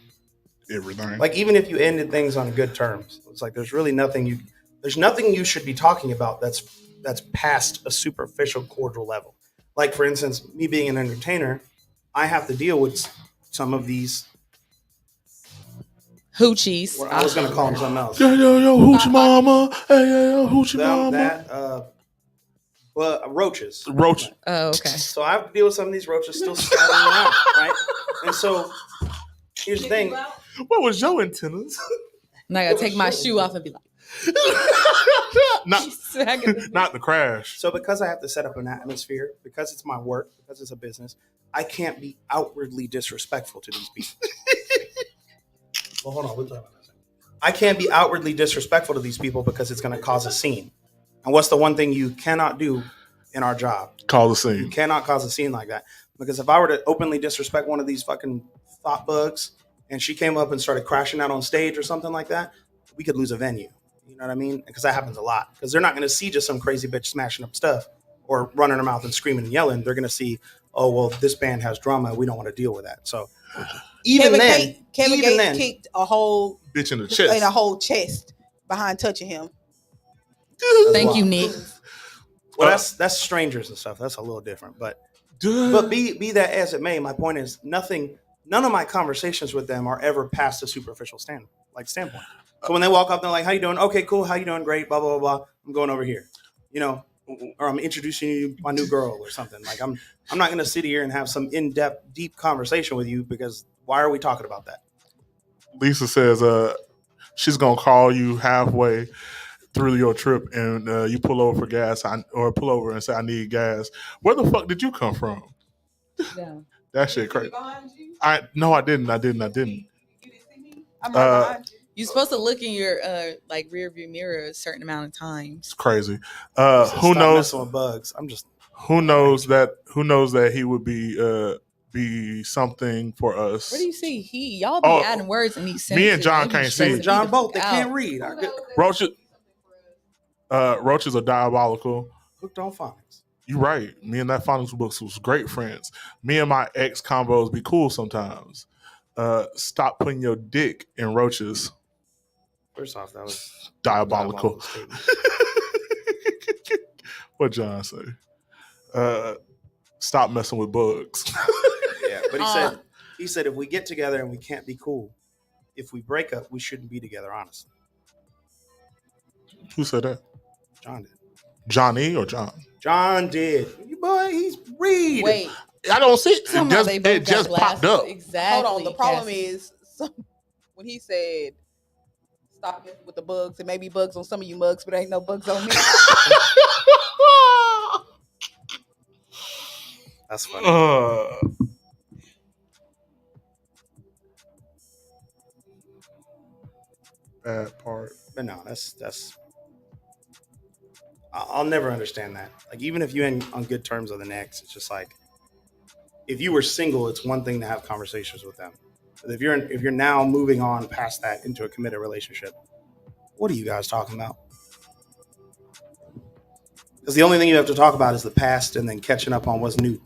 Everything. Like, even if you ended things on good terms, it's like there's nothing you should be talking about that's past a superficial cordial level. Like, for instance, me being an entertainer, I have to deal with some of these hoochies. I was going to call them something else. Yo, hoochie mama. Hey, yo, hoochie mama. Roaches. Roach. Oh, okay. So I have to deal with some of these roaches still scattering around, right? And so here's the thing. What was your antennas? And I gotta take my shoe off and be like, not the crash. So because I have to set up an atmosphere, because it's my work, because it's a business, I can't be outwardly disrespectful to these people. Well, hold on. We'll talk about that. I can't be outwardly disrespectful to these people because it's going to cause a scene. And what's the one thing you cannot do in our job? Cause a scene. You cannot cause a scene like that. Because if I were to openly disrespect one of these fucking thought bugs and she came up and started crashing out on stage or something like that, we could lose a venue. You know what I mean? Because that happens a lot. Because they're not going to see just some crazy bitch smashing up stuff. or running their mouth and screaming and yelling, they're going to see, oh, well, this band has drama. We don't want to deal with that. So Kevin Gates kicked a whole bitch in the chest. In a whole chest behind touching him. Thank you, Nick. Well, that's strangers and stuff. That's a little different, but be that as it may, my point is none of my conversations with them are ever past a superficial standpoint. So when they walk up, they're like, "How you doing? Okay, cool. How you doing? Great. Blah blah blah blah. I'm going over here, or I'm introducing you my new girl or something. Like I'm not going to sit here and have some in-depth, deep conversation with you because why are we talking about that?" Lisa says, she's gonna call you halfway through your trip and you pull over for gas or pull over and say, "I need gas." Where the fuck did you come from? Yeah. That shit crazy. I didn't. You didn't see me? I'm right behind you. You're supposed to look in your rear view mirror a certain amount of times. It's crazy. Stop Who knows? messing with bugs. Who knows that he would be something for us. What do you see? Y'all be adding words in these sentences. Me and John can't see. John both. They can't read. Roaches are diabolical. Hooked on phonics. You're right. Me and that phonics books was great friends. Me and my ex combos be cool sometimes. Stop putting your dick in roaches. First off, that was diabolical. What John say? Stop messing with bugs. Yeah, but he said if we get together and we can't be cool, if we break up, we shouldn't be together, honestly. Who said that? John did. Johnny or John? John did. You boy, he's read. Wait. I don't see it. It just popped up. Exactly. Hold on. The problem is when he said stop messing with the bugs, it may be bugs on some of you mugs, but ain't no bugs on me. That's funny. Bad part. But no, that's. I'll never understand that. Like, even if you ain't on good terms with an ex, it's just like, if you were single, it's one thing to have conversations with them. But if you're now moving on past that into a committed relationship, what are you guys talking about? Because the only thing you have to talk about is the past and then catching up on what's new.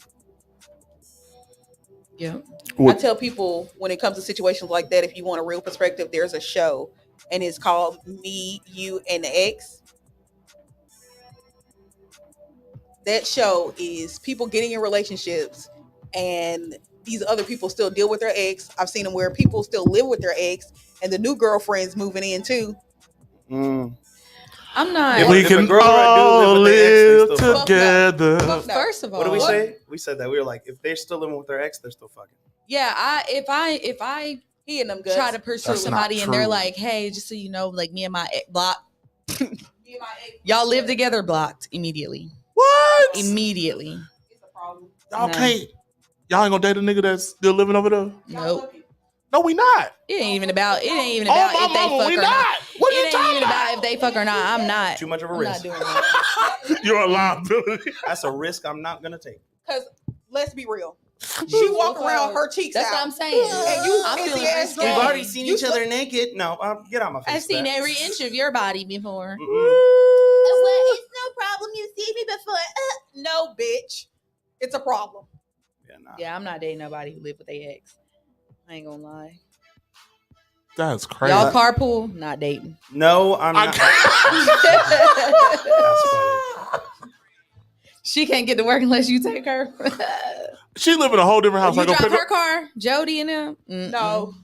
Yeah. I tell people when it comes to situations like that, if you want a real perspective, there's a show and it's called Me, You, and the Ex. That show is people getting in relationships and these other people still deal with their ex. I've seen them where people still live with their ex and the new girlfriend's moving in too. I'm not. We can all live together. First of all, what do we say? We said that we were like, if they're still living with their ex, they're still fucking. Yeah, if I he and them guts. try to pursue somebody and they're like, hey, just so you know, like me and my ex block, y'all live together, blocked immediately. What? Immediately. It's a problem. Y'all can't. Y'all ain't gonna date a nigga that's still living over there? Nope. No, we not. It ain't even about if they fuck or not. What are you it ain't talking even about if they fuck or not. I'm not. Too much of a I'm risk. not doing that. You're a liability. That's a risk I'm not gonna take. Because let's be real. She walk around her cheeks That's out. what I'm saying. And you I'm feeling ass risky. We've drunk. already seen each other naked. No, get out my face. I've seen every inch of your body before. It's no problem. You see me before. No, bitch. It's a problem. Yeah, nah. Yeah, I'm not dating nobody who live with their ex. I ain't gonna lie. That's crazy. Y'all carpool, not dating. No, I'm not. That's funny. She can't get to work unless you take her. She live in a whole different house. You I go drive pick her up. car, Jody and them. No.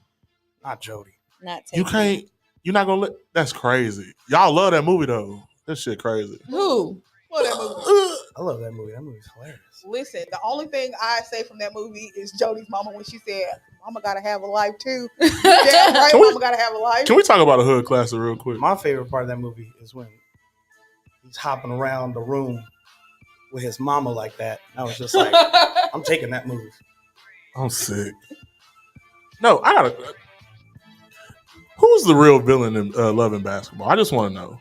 Not Jody. Not You taking can't. You're not gonna let. That's crazy. Y'all love that movie though. This shit crazy. Who? What that movie? I love that movie. That movie's hilarious. Listen, the only thing I say from that movie is Jody's mama when she said, "Mama gotta have a life too." Damn right, mama gotta have a life. Can we talk about a hood classic real quick? My favorite part of that movie is when he's hopping around the room with his mama like that. I was just like, I'm taking that move. I'm sick. No, I gotta. Who's the real villain in Love and Basketball? I just want to know.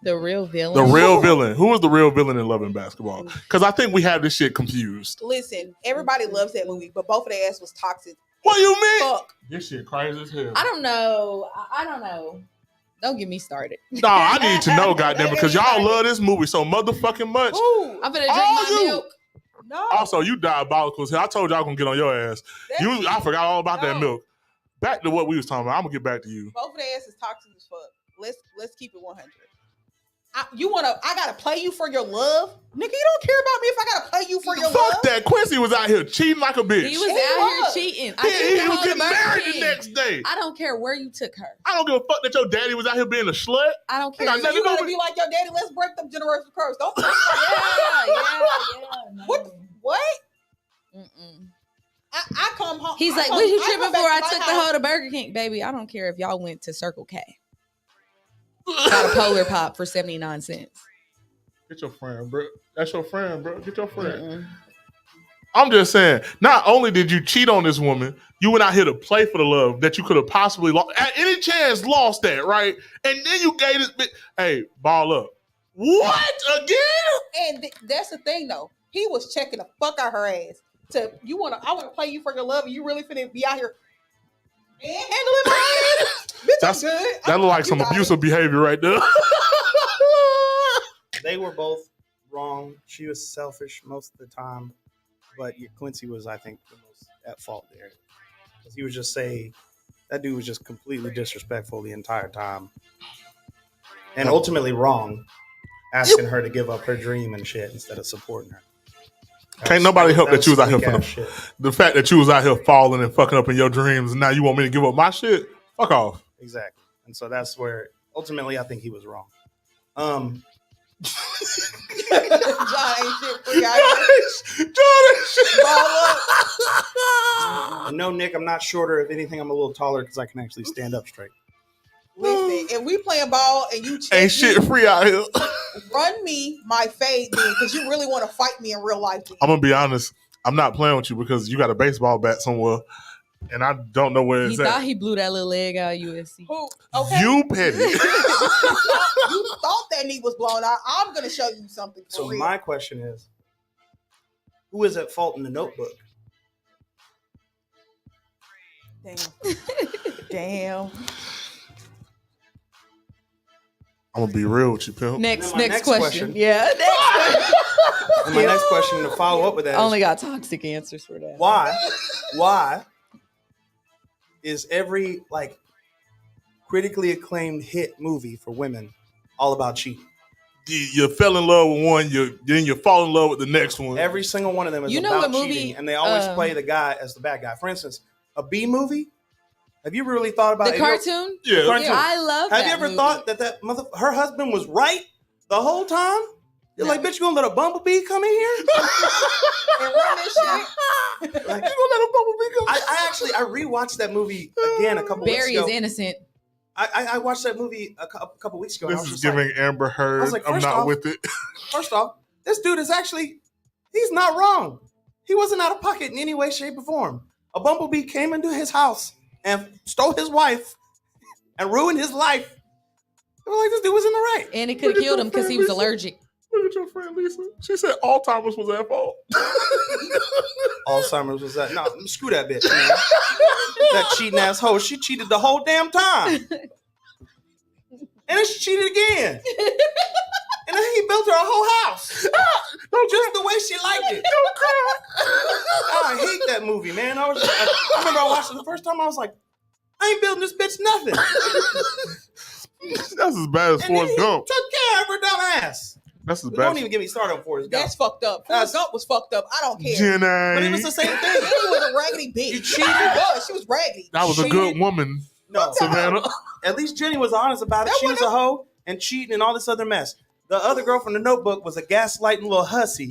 The real villain. The real villain. Who is the real villain in Love and Basketball? Because I think we have this shit confused. Listen, everybody loves that movie, but both of their ass was toxic. What do you mean? Fuck. This shit crazy as hell. I don't know. I don't know. Don't get me started. No, I need to know, goddamn, because y'all love this movie so motherfucking much. Ooh, I'm gonna drink my milk. no. Also, you diabolical. I told y'all I was gonna get on your ass. I forgot all about that milk. Back to what we was talking about. I'm gonna get back to you. Both of their asses toxic as fuck. Let's keep it 100. I gotta play you for your love, nigga. You don't care about me if I gotta play you for your love. Fuck that. Quincy was out here cheating like a bitch. He was out here cheating. He was getting married the next day. I don't care where you took her. I don't give a fuck that your daddy was out here being a slut. I don't care. Got nothing You to do gotta with- be like your daddy. Let's break them generational curse. Don't. Yeah. What? Mm-mm. I come home. He's like, come- what you I tripping come for? back I to my took the house. hoe to Burger King. Baby, I don't care if y'all went to Circle K. Got a Polar Pop for 79 cents. Get your friend, bro. That's your friend, bro. Get your friend. Mm-mm. I'm just saying, not only did you cheat on this woman, you went out here to play for the love that you could have possibly lost. At any chance, lost that, right? And then you gave this bitch, hey, ball up. What? Again? And that's the thing, though. He was checking the fuck out her ass. I want to play you for your love, and you really finna be out here handling my ass. Bitch, That's- I'm good. That look like some abusive behavior right there. They were both wrong. She was selfish most of the time, but Quincy was, I think, the most at fault there. Because he would just say, that dude was just completely disrespectful the entire time. And ultimately wrong, asking her to give up her dream and shit instead of supporting her. Can't nobody help that you was out here for weak-ass shit. the fact that you was out here falling and fucking up in your dreams, and now you want me to give up my shit? Fuck off. Exactly. And so that's where, ultimately, I think he was wrong. John ain't shit free out here. Ball up. And no, Nick, I'm not shorter. If anything, I'm a little taller because I can actually stand up straight. Listen, if we playing ball and you check Ain't shit free out here. run me my fade then, because you really want to fight me in real life. Then. I'm gonna be honest. I'm not playing with you because you got a baseball bat somewhere, and I don't know where He it's thought at. he blew that little leg out of USC. Who? Okay. You petty. You thought that knee was blown out. I'm gonna show you something. For So real. my question is, who is at fault in the Notebook? Damn. I'm gonna be real with you, pimp. Next my next question. question. Yeah. Next question. And my next question to follow up with that is, Only got toxic answers for that. why is every critically acclaimed hit movie for women all about cheating? You fell in love with one, then you fall in love with the next one. Every single one of them is You know about what movie, cheating, and they always play the guy as the bad guy. For instance, a B movie. Have you really thought about The cartoon? Yeah. Cartoon. I love Have that you ever movie. thought that her husband was right the whole time? You're like, bitch, you gonna let a bumblebee come in here? And run this shit. Like, You gonna let a bumblebee come? I rewatched that movie again a couple weeks Barry ago. is innocent. I watched that movie a couple weeks ago. and I This was is just giving Amber I Heard. was like, I'm first not off- with it. First off, this dude is he's not wrong. He wasn't out of pocket in any way, shape, or form. A bumblebee came into his house and stole his wife and ruined his life. They were like, this dude was in the right. And it could have killed him because he was allergic. Look at your friend Lisa. She said Alzheimer's was at fault. Alzheimer's was that? No, screw that bitch, man. That cheating asshole. She cheated the whole damn time. And then she cheated again. And then he built her a whole house. Just the way she liked it. Don't cry. I hate that movie, man. I remember I watched it the first time. I was like, I ain't building this bitch nothing. That's as bad as And then Forrest he Gump. took care of her dumb ass. That's as But bad. don't even get me started on Forrest Gump. That's fucked up. Forrest Gump was fucked up. I don't care. Jenny. But it was the same thing. Jenny was a raggedy bitch. You cheated. She was raggedy. That was a good woman, No, Savannah. at least Jenny was honest about it. That She was a hoe and cheating and all this other mess. The other girl from the Notebook was a gaslighting little hussy.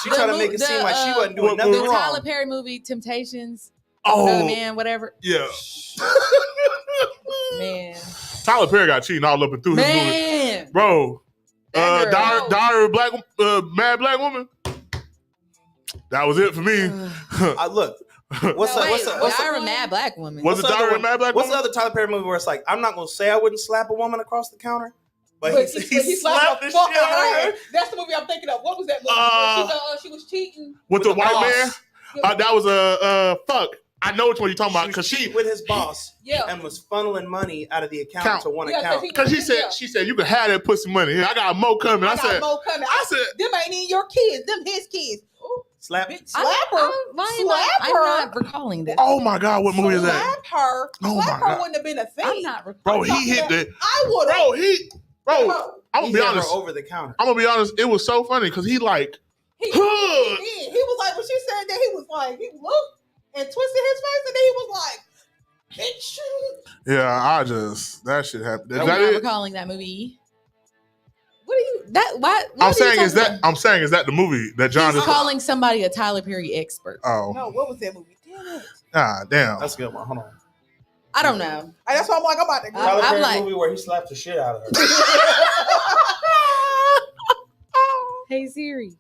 She tried to make it seem like she wasn't doing nothing The wrong. Tyler Perry movie, Temptations. Oh, Another Man, whatever. yeah. Man. Tyler Perry got cheating all up and through his movie. Man. Bro, That girl. Diary of Mad Black Woman. That was it for me. Look, what's Diary of a Mad Black Woman. Was it Diary of Mad Black What's Woman? the other Tyler Perry movie where it's like, I'm not gonna say I wouldn't slap a woman across the counter, but he slapped the shit out of her. That's the movie I'm thinking of. What was that movie? She was cheating With the white boss. man? That was fuck. I know which one you're talking about because she with his boss Yeah. and was funneling money out of the account Count. to one Yeah, account. because she said you could have that pussy money. Here, I got more coming. I got said, more coming. I said, them ain't even your kids. Them his kids. Ooh, Slap. slap her. I'm not recalling this. oh my God, what movie is that? Slap her. Oh slap my her God. wouldn't have been a thing. I'm not Bro, recalling. he hit the. I would have. Bro, I'm gonna He be hit her honest. over the counter. I'm gonna be honest. It was so funny because he like, He was like, when she said that, he was like, he looked and twisted his face, and then he was like, bitch. yeah, that shit happened. Is I'm that not it? recalling that movie. What are you? What I'm are you saying is talking that the movie that John He's is calling somebody a Tyler Perry expert. Oh, No, what was that movie? Damn it. damn. That's a good one. Hold on. I don't know. That's why I'm like, I'm about to go. Tyler I'm Perry like- movie where he slapped the shit out of her. Hey Siri.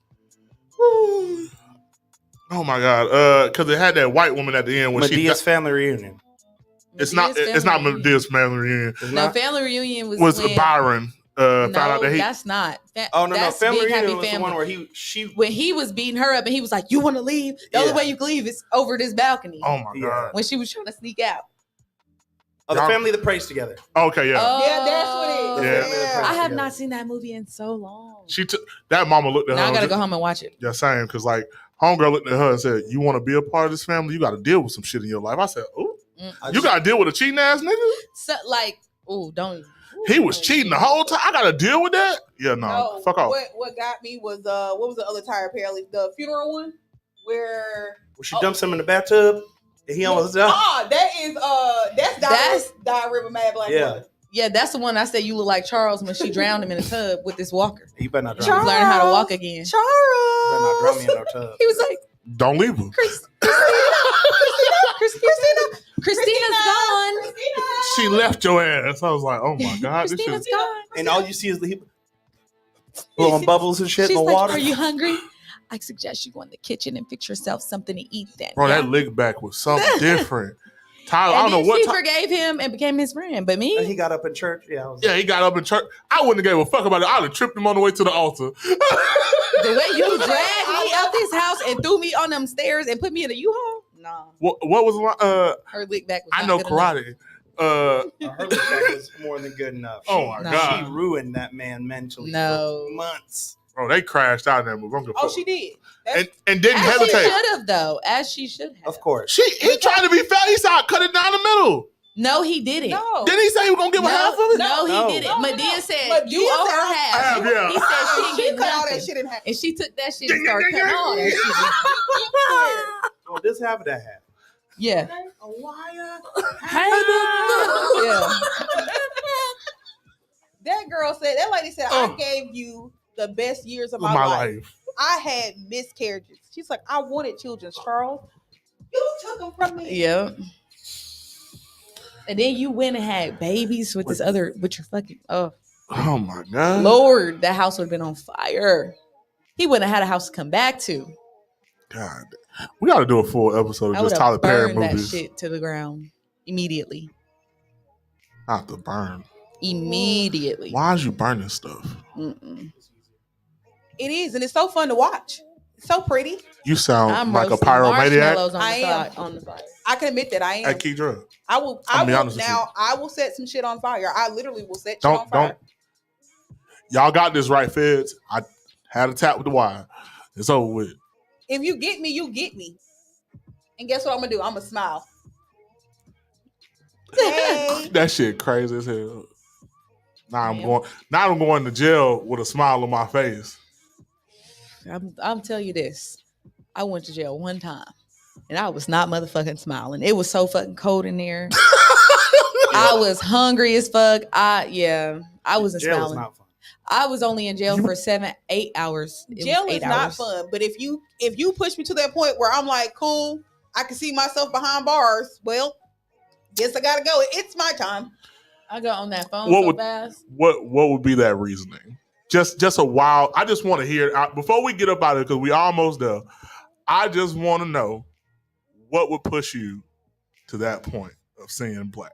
Oh my God, because it had that white woman at the end when Medea's family reunion. it's not Medea's family reunion. It's No, not? family reunion was Was Byron found out that he that's not. Oh no, that's family Big Happy reunion was the Family. one where she. When he was beating her up and he was like, "You want to leave? The only Yeah. way you can leave is over this balcony." Oh my Yeah. God. When she was trying to sneak out. Oh, the Y'all- family that prays together. Okay, yeah. Yeah, that's what it is. Yeah. I have not seen that movie in so long. She took that mama looked at Now her. I gotta go home and watch it. Yeah, same. Because like homegirl looked at her and said, "You want to be a part of this family? You got to deal with some shit in your life." I said, "Ooh, you got to deal with a cheating ass nigga." So like, oh, don't. He was cheating the whole time. I got to deal with that. Yeah, no, fuck off. What got me was what was the other Tyler Perry? The funeral one where She dumps him in the bathtub. And he almost died. that is that's Die River Mad Black Woman. Yeah, that's the one I said you look like Charles when she drowned him in a tub with this walker. You better not He drown was me. learning how to walk again. You better not drown Charles. me in no tub. He was like, Don't leave her. Christina's gone. She left your ass. I was like, oh my God, this Christina's shit. gone. And all you see is the blowing bubbles and shit She's in the like, water. "Are you hungry? I suggest you go in the kitchen and fix yourself something to eat." Then, Bro, yeah. that lick back was something different. Tyler, And I don't know then what. she forgave him and became his friend, but me, And he got up in church. Yeah, I was Yeah, he got up in church. I wouldn't have gave a fuck about it. I'd have tripped him on the way to the altar. the way you dragged me out this house and threw me on them stairs and put me in a U-Haul, no, What was her lick back was I not know good enough. karate. her look back was more than good enough. Oh my No. God. She ruined that man mentally No. for months. Bro, they crashed out in that movie. I'm gonna Oh, fuck. she did. And didn't As she hesitate. should have, though. As she should have. Of course. He tried to be fair. He said, cut it down the middle. No, he didn't. No. Didn't he say he was gonna give her half of it? No, No. he didn't. No, no, Medea no. said, Medea "You owe said, her half." half, yeah. He said she didn't She get cut all nothing. that shit in half. And she took that shit and started cutting all that shit. Oh, this half of that half. Yeah. A liar. Yeah. That girl said, that lady said, Oh. I gave you the best years of My my life. life. I had miscarriages. She's like, I wanted children, Charles. You took them from me. Yeah. And then you went and had babies with this other, with your fucking, oh, Oh my God. Lord, that house would have been on fire. He wouldn't have had a house to come back to. God. We gotta do a full episode I of would just have Tyler Perry burned that movies. shit to the ground immediately. Not to burn. Immediately. Why is you burning stuff? Mm-mm. It is, and it's so fun to watch. It's so pretty. You sound I'm like a roasting pyromaniac. marshmallows on I the am. side, on the fire. I can admit that I am. At Keydra. I will. I'll be I will honest with now. I will set some shit on fire. I literally will set shit Don't on fire. Y'all got this right, feds. I had a tap with the wire. It's over with. If you get me, you get me. And guess what I'm gonna do? I'm gonna smile. Hey. That shit crazy as hell. Now Damn. I'm going to jail with a smile on my face. I'm telling you this. I went to jail one time and I was not motherfucking smiling. It was so fucking cold in there. I was hungry as fuck. I wasn't Jail is smiling. not fun. I was only in jail for 8 hours. It was Jail 8 is not hours. fun, but if you push me to that point where I'm like, cool, I can see myself behind bars. Well, guess I gotta go. It's my time. I got on that phone What so would- fast. What would be that reasoning? Just a wild. I just want to hear it before we get up out of it because we almost there. I just want to know what would push you to that point of seeing black.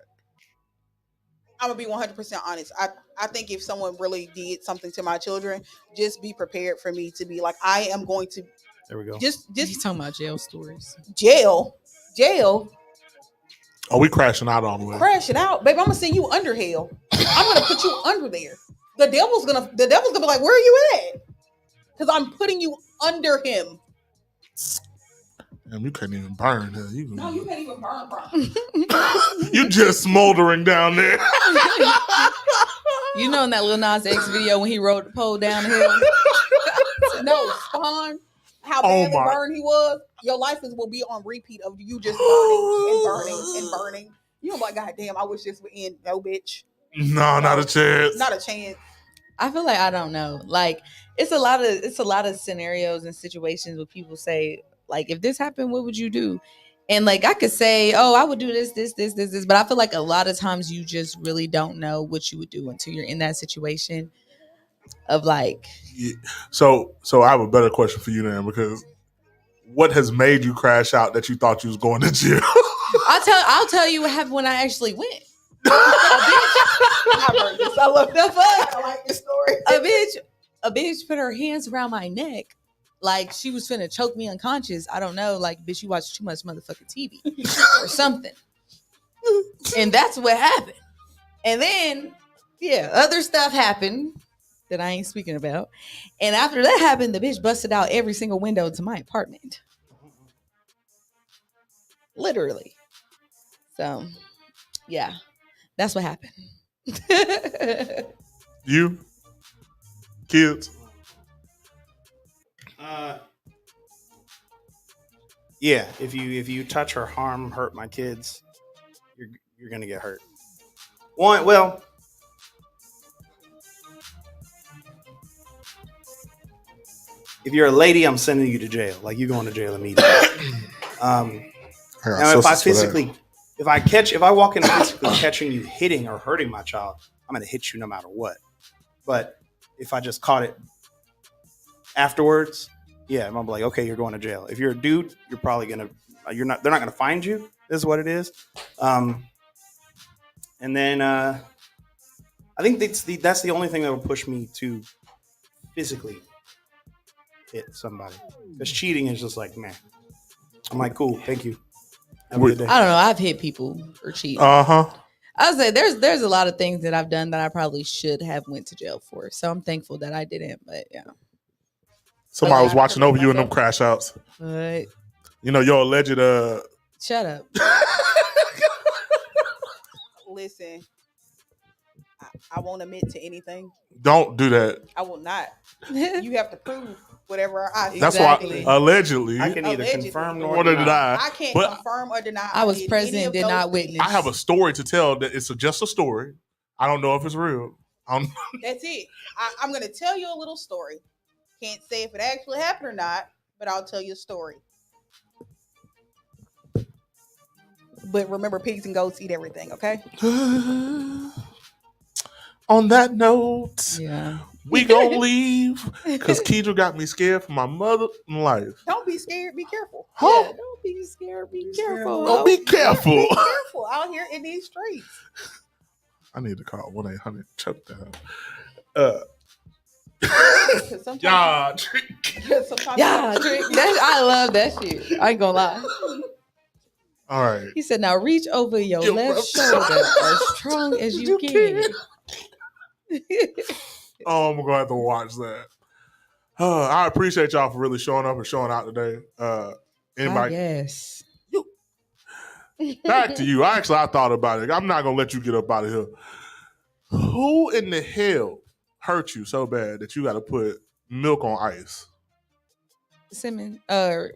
I'm gonna be 100% honest. I think if someone really did something to my children, just be prepared for me to be like, I am going to There we go. just He's talking about jail stories. jail. Oh, we crashing out all the way. Crashing out, baby. I'm gonna send you under hell. I'm gonna put you under there. The devil's gonna be like, where are you at? Because I'm putting you under him. Damn, you can't even burn her. No, you can't even burn, bro. You just smoldering down there. You know in that Lil Nas X video when he rode the pole down the hill? No, Spawn. How bad of a burn he was. Your life will be on repeat of you just burning. You know, like, God damn, I wish this would end. No, bitch. No, not a chance. Not a chance. I feel like I don't know. Like it's a lot of scenarios and situations where people say, like, if this happened, what would you do? And like I could say, oh, I would do this, but I feel like a lot of times you just really don't know what you would do until you're in that situation of like. Yeah. So I have a better question for you then, because what has made you crash out that you thought you was going to jail? I'll tell you what happened when I actually went. I heard this. I love the fuck. I like this story. A bitch put her hands around my neck like she was finna choke me unconscious. I don't know, like, bitch, you watch too much motherfucking TV or something. And that's what happened. And then, yeah, other stuff happened that I ain't speaking about. And after that happened, the bitch busted out every single window to my apartment. Literally. So, yeah, that's what happened. You? Kids? Yeah, if you touch or hurt my kids, you're gonna get hurt. Well, if you're a lady, I'm sending you to jail. Like, you're going to jail immediately. Now, if I walk in physically catching you hitting or hurting my child, I'm gonna hit you no matter what. But if I just caught it afterwards, yeah, I'm gonna be like, okay, you're going to jail. If you're a dude, they're not gonna find you. This is what it is. And then I think that's the only thing that will push me to physically hit somebody. Because cheating is just like, man. I'm like, cool, thank you. Have a good day. I don't know. I've hit people for cheating. Uh-huh. I would say there's a lot of things that I've done that I probably should have went to jail for. So I'm thankful that I didn't. But yeah. Somebody was watching over you in them crash outs. But you know, your alleged shut up. Listen, I won't admit to anything. Don't do that. I will not. You have to prove whatever I say. That's why allegedly. I can neither confirm nor deny. I can't confirm or deny. I was present, did not witness. I have a story to tell that it's just a story. I don't know if it's real. That's it. I'm going to tell you a little story. Can't say if it actually happened or not, but I'll tell you a story. But remember, pigs and goats eat everything, okay? On that note, yeah, we gonna leave because Kedra got me scared for my mother in life. Don't be scared. Be careful. Huh? Yeah, don't be scared. Be careful. Don't be careful. Be careful out here in these streets. I need to call 1-800 choke that. Yeah, trick. I love that shit. I ain't gonna lie. All right. He said, "Now reach over your left shoulder as strong as you can." Oh, I'm gonna have to watch that. I appreciate y'all for really showing up and showing out today. Anybody? Yes. Back to you. I thought about it. I'm not gonna let you get up out of here. Who in the hell hurt you so bad that you got to put milk on ice? Simmons,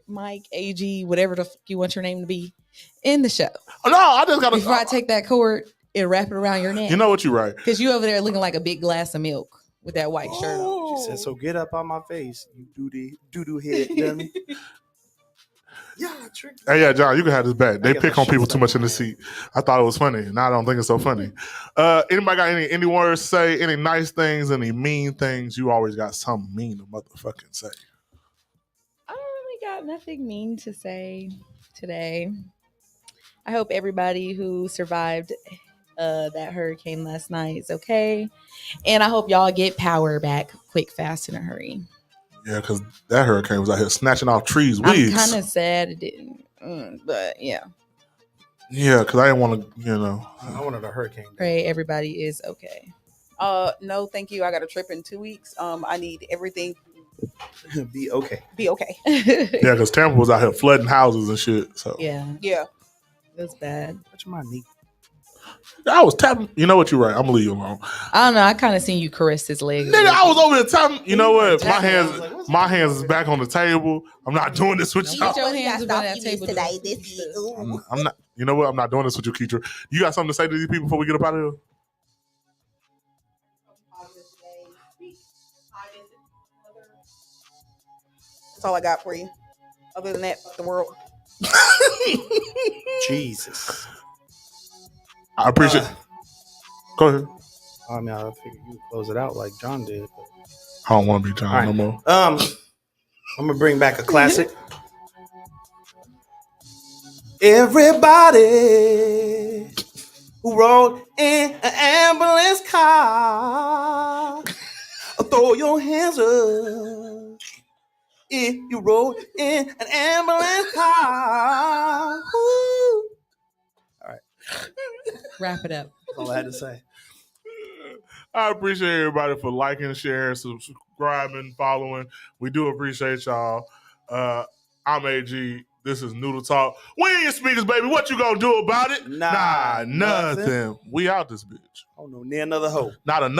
Mike, AG, whatever the fuck you want your name to be, in the show. Oh, no, I just got to. Before I take that cord and wrap it around your neck. You know what, you're right. Because you over there looking like a big glass of milk with that white shirt on. She said, "So get up on my face, you doo-doo head dummy." Yeah, trick. Hey, yeah, John, you can have this back. They pick on people too much in the seat. I thought it was funny. Now I don't think it's so funny. Anybody got any words to say? Any nice things? Any mean things? You always got something mean to motherfucking say. I don't really got nothing mean to say today. I hope everybody who survived that hurricane last night is okay. And I hope y'all get power back quick, fast, in a hurry. Yeah, because that hurricane was out here snatching off trees' wigs. I'm kind of sad it didn't, but yeah. Yeah, because I didn't want to, you know. I wanted a hurricane. Pray everybody is okay. No, thank you. I got a trip in 2 weeks. I need everything Be okay. be okay. Yeah, because Tampa was out here flooding houses and shit. So Yeah, Yeah. it was bad. Touch my knee. I was tapping. You know what? You're right. I'm gonna leave you alone. I don't know. I kind of seen you caress his leg. Nigga, I was over there tapping. You know what? My Tapping. I hands, was like, what's my hands is back on the table. I'm not doing this with Get y'all. your hands up on that table. I'm not. You know what? I'm not doing this with you, Keitra. You got something to say to these people before we get up out of here? That's all I got for you. Other than that, fuck the world. Jesus. I appreciate. Go ahead. I mean, I figured you would close it out like John did. But... I don't want to be John All right. no more. I'm gonna bring back a classic. Everybody who rode in an ambulance car, throw your hands up. If you rode in an ambulance car. Woo. All right. Wrap it up. That's all I had to say. I appreciate everybody for liking, sharing, subscribing, following. We do appreciate y'all. I'm AG. This is Noodle Talk. We in your speakers, baby. What you gonna do about it? Nah, nothing. We out this bitch. I don't know near another hoe. Not enough.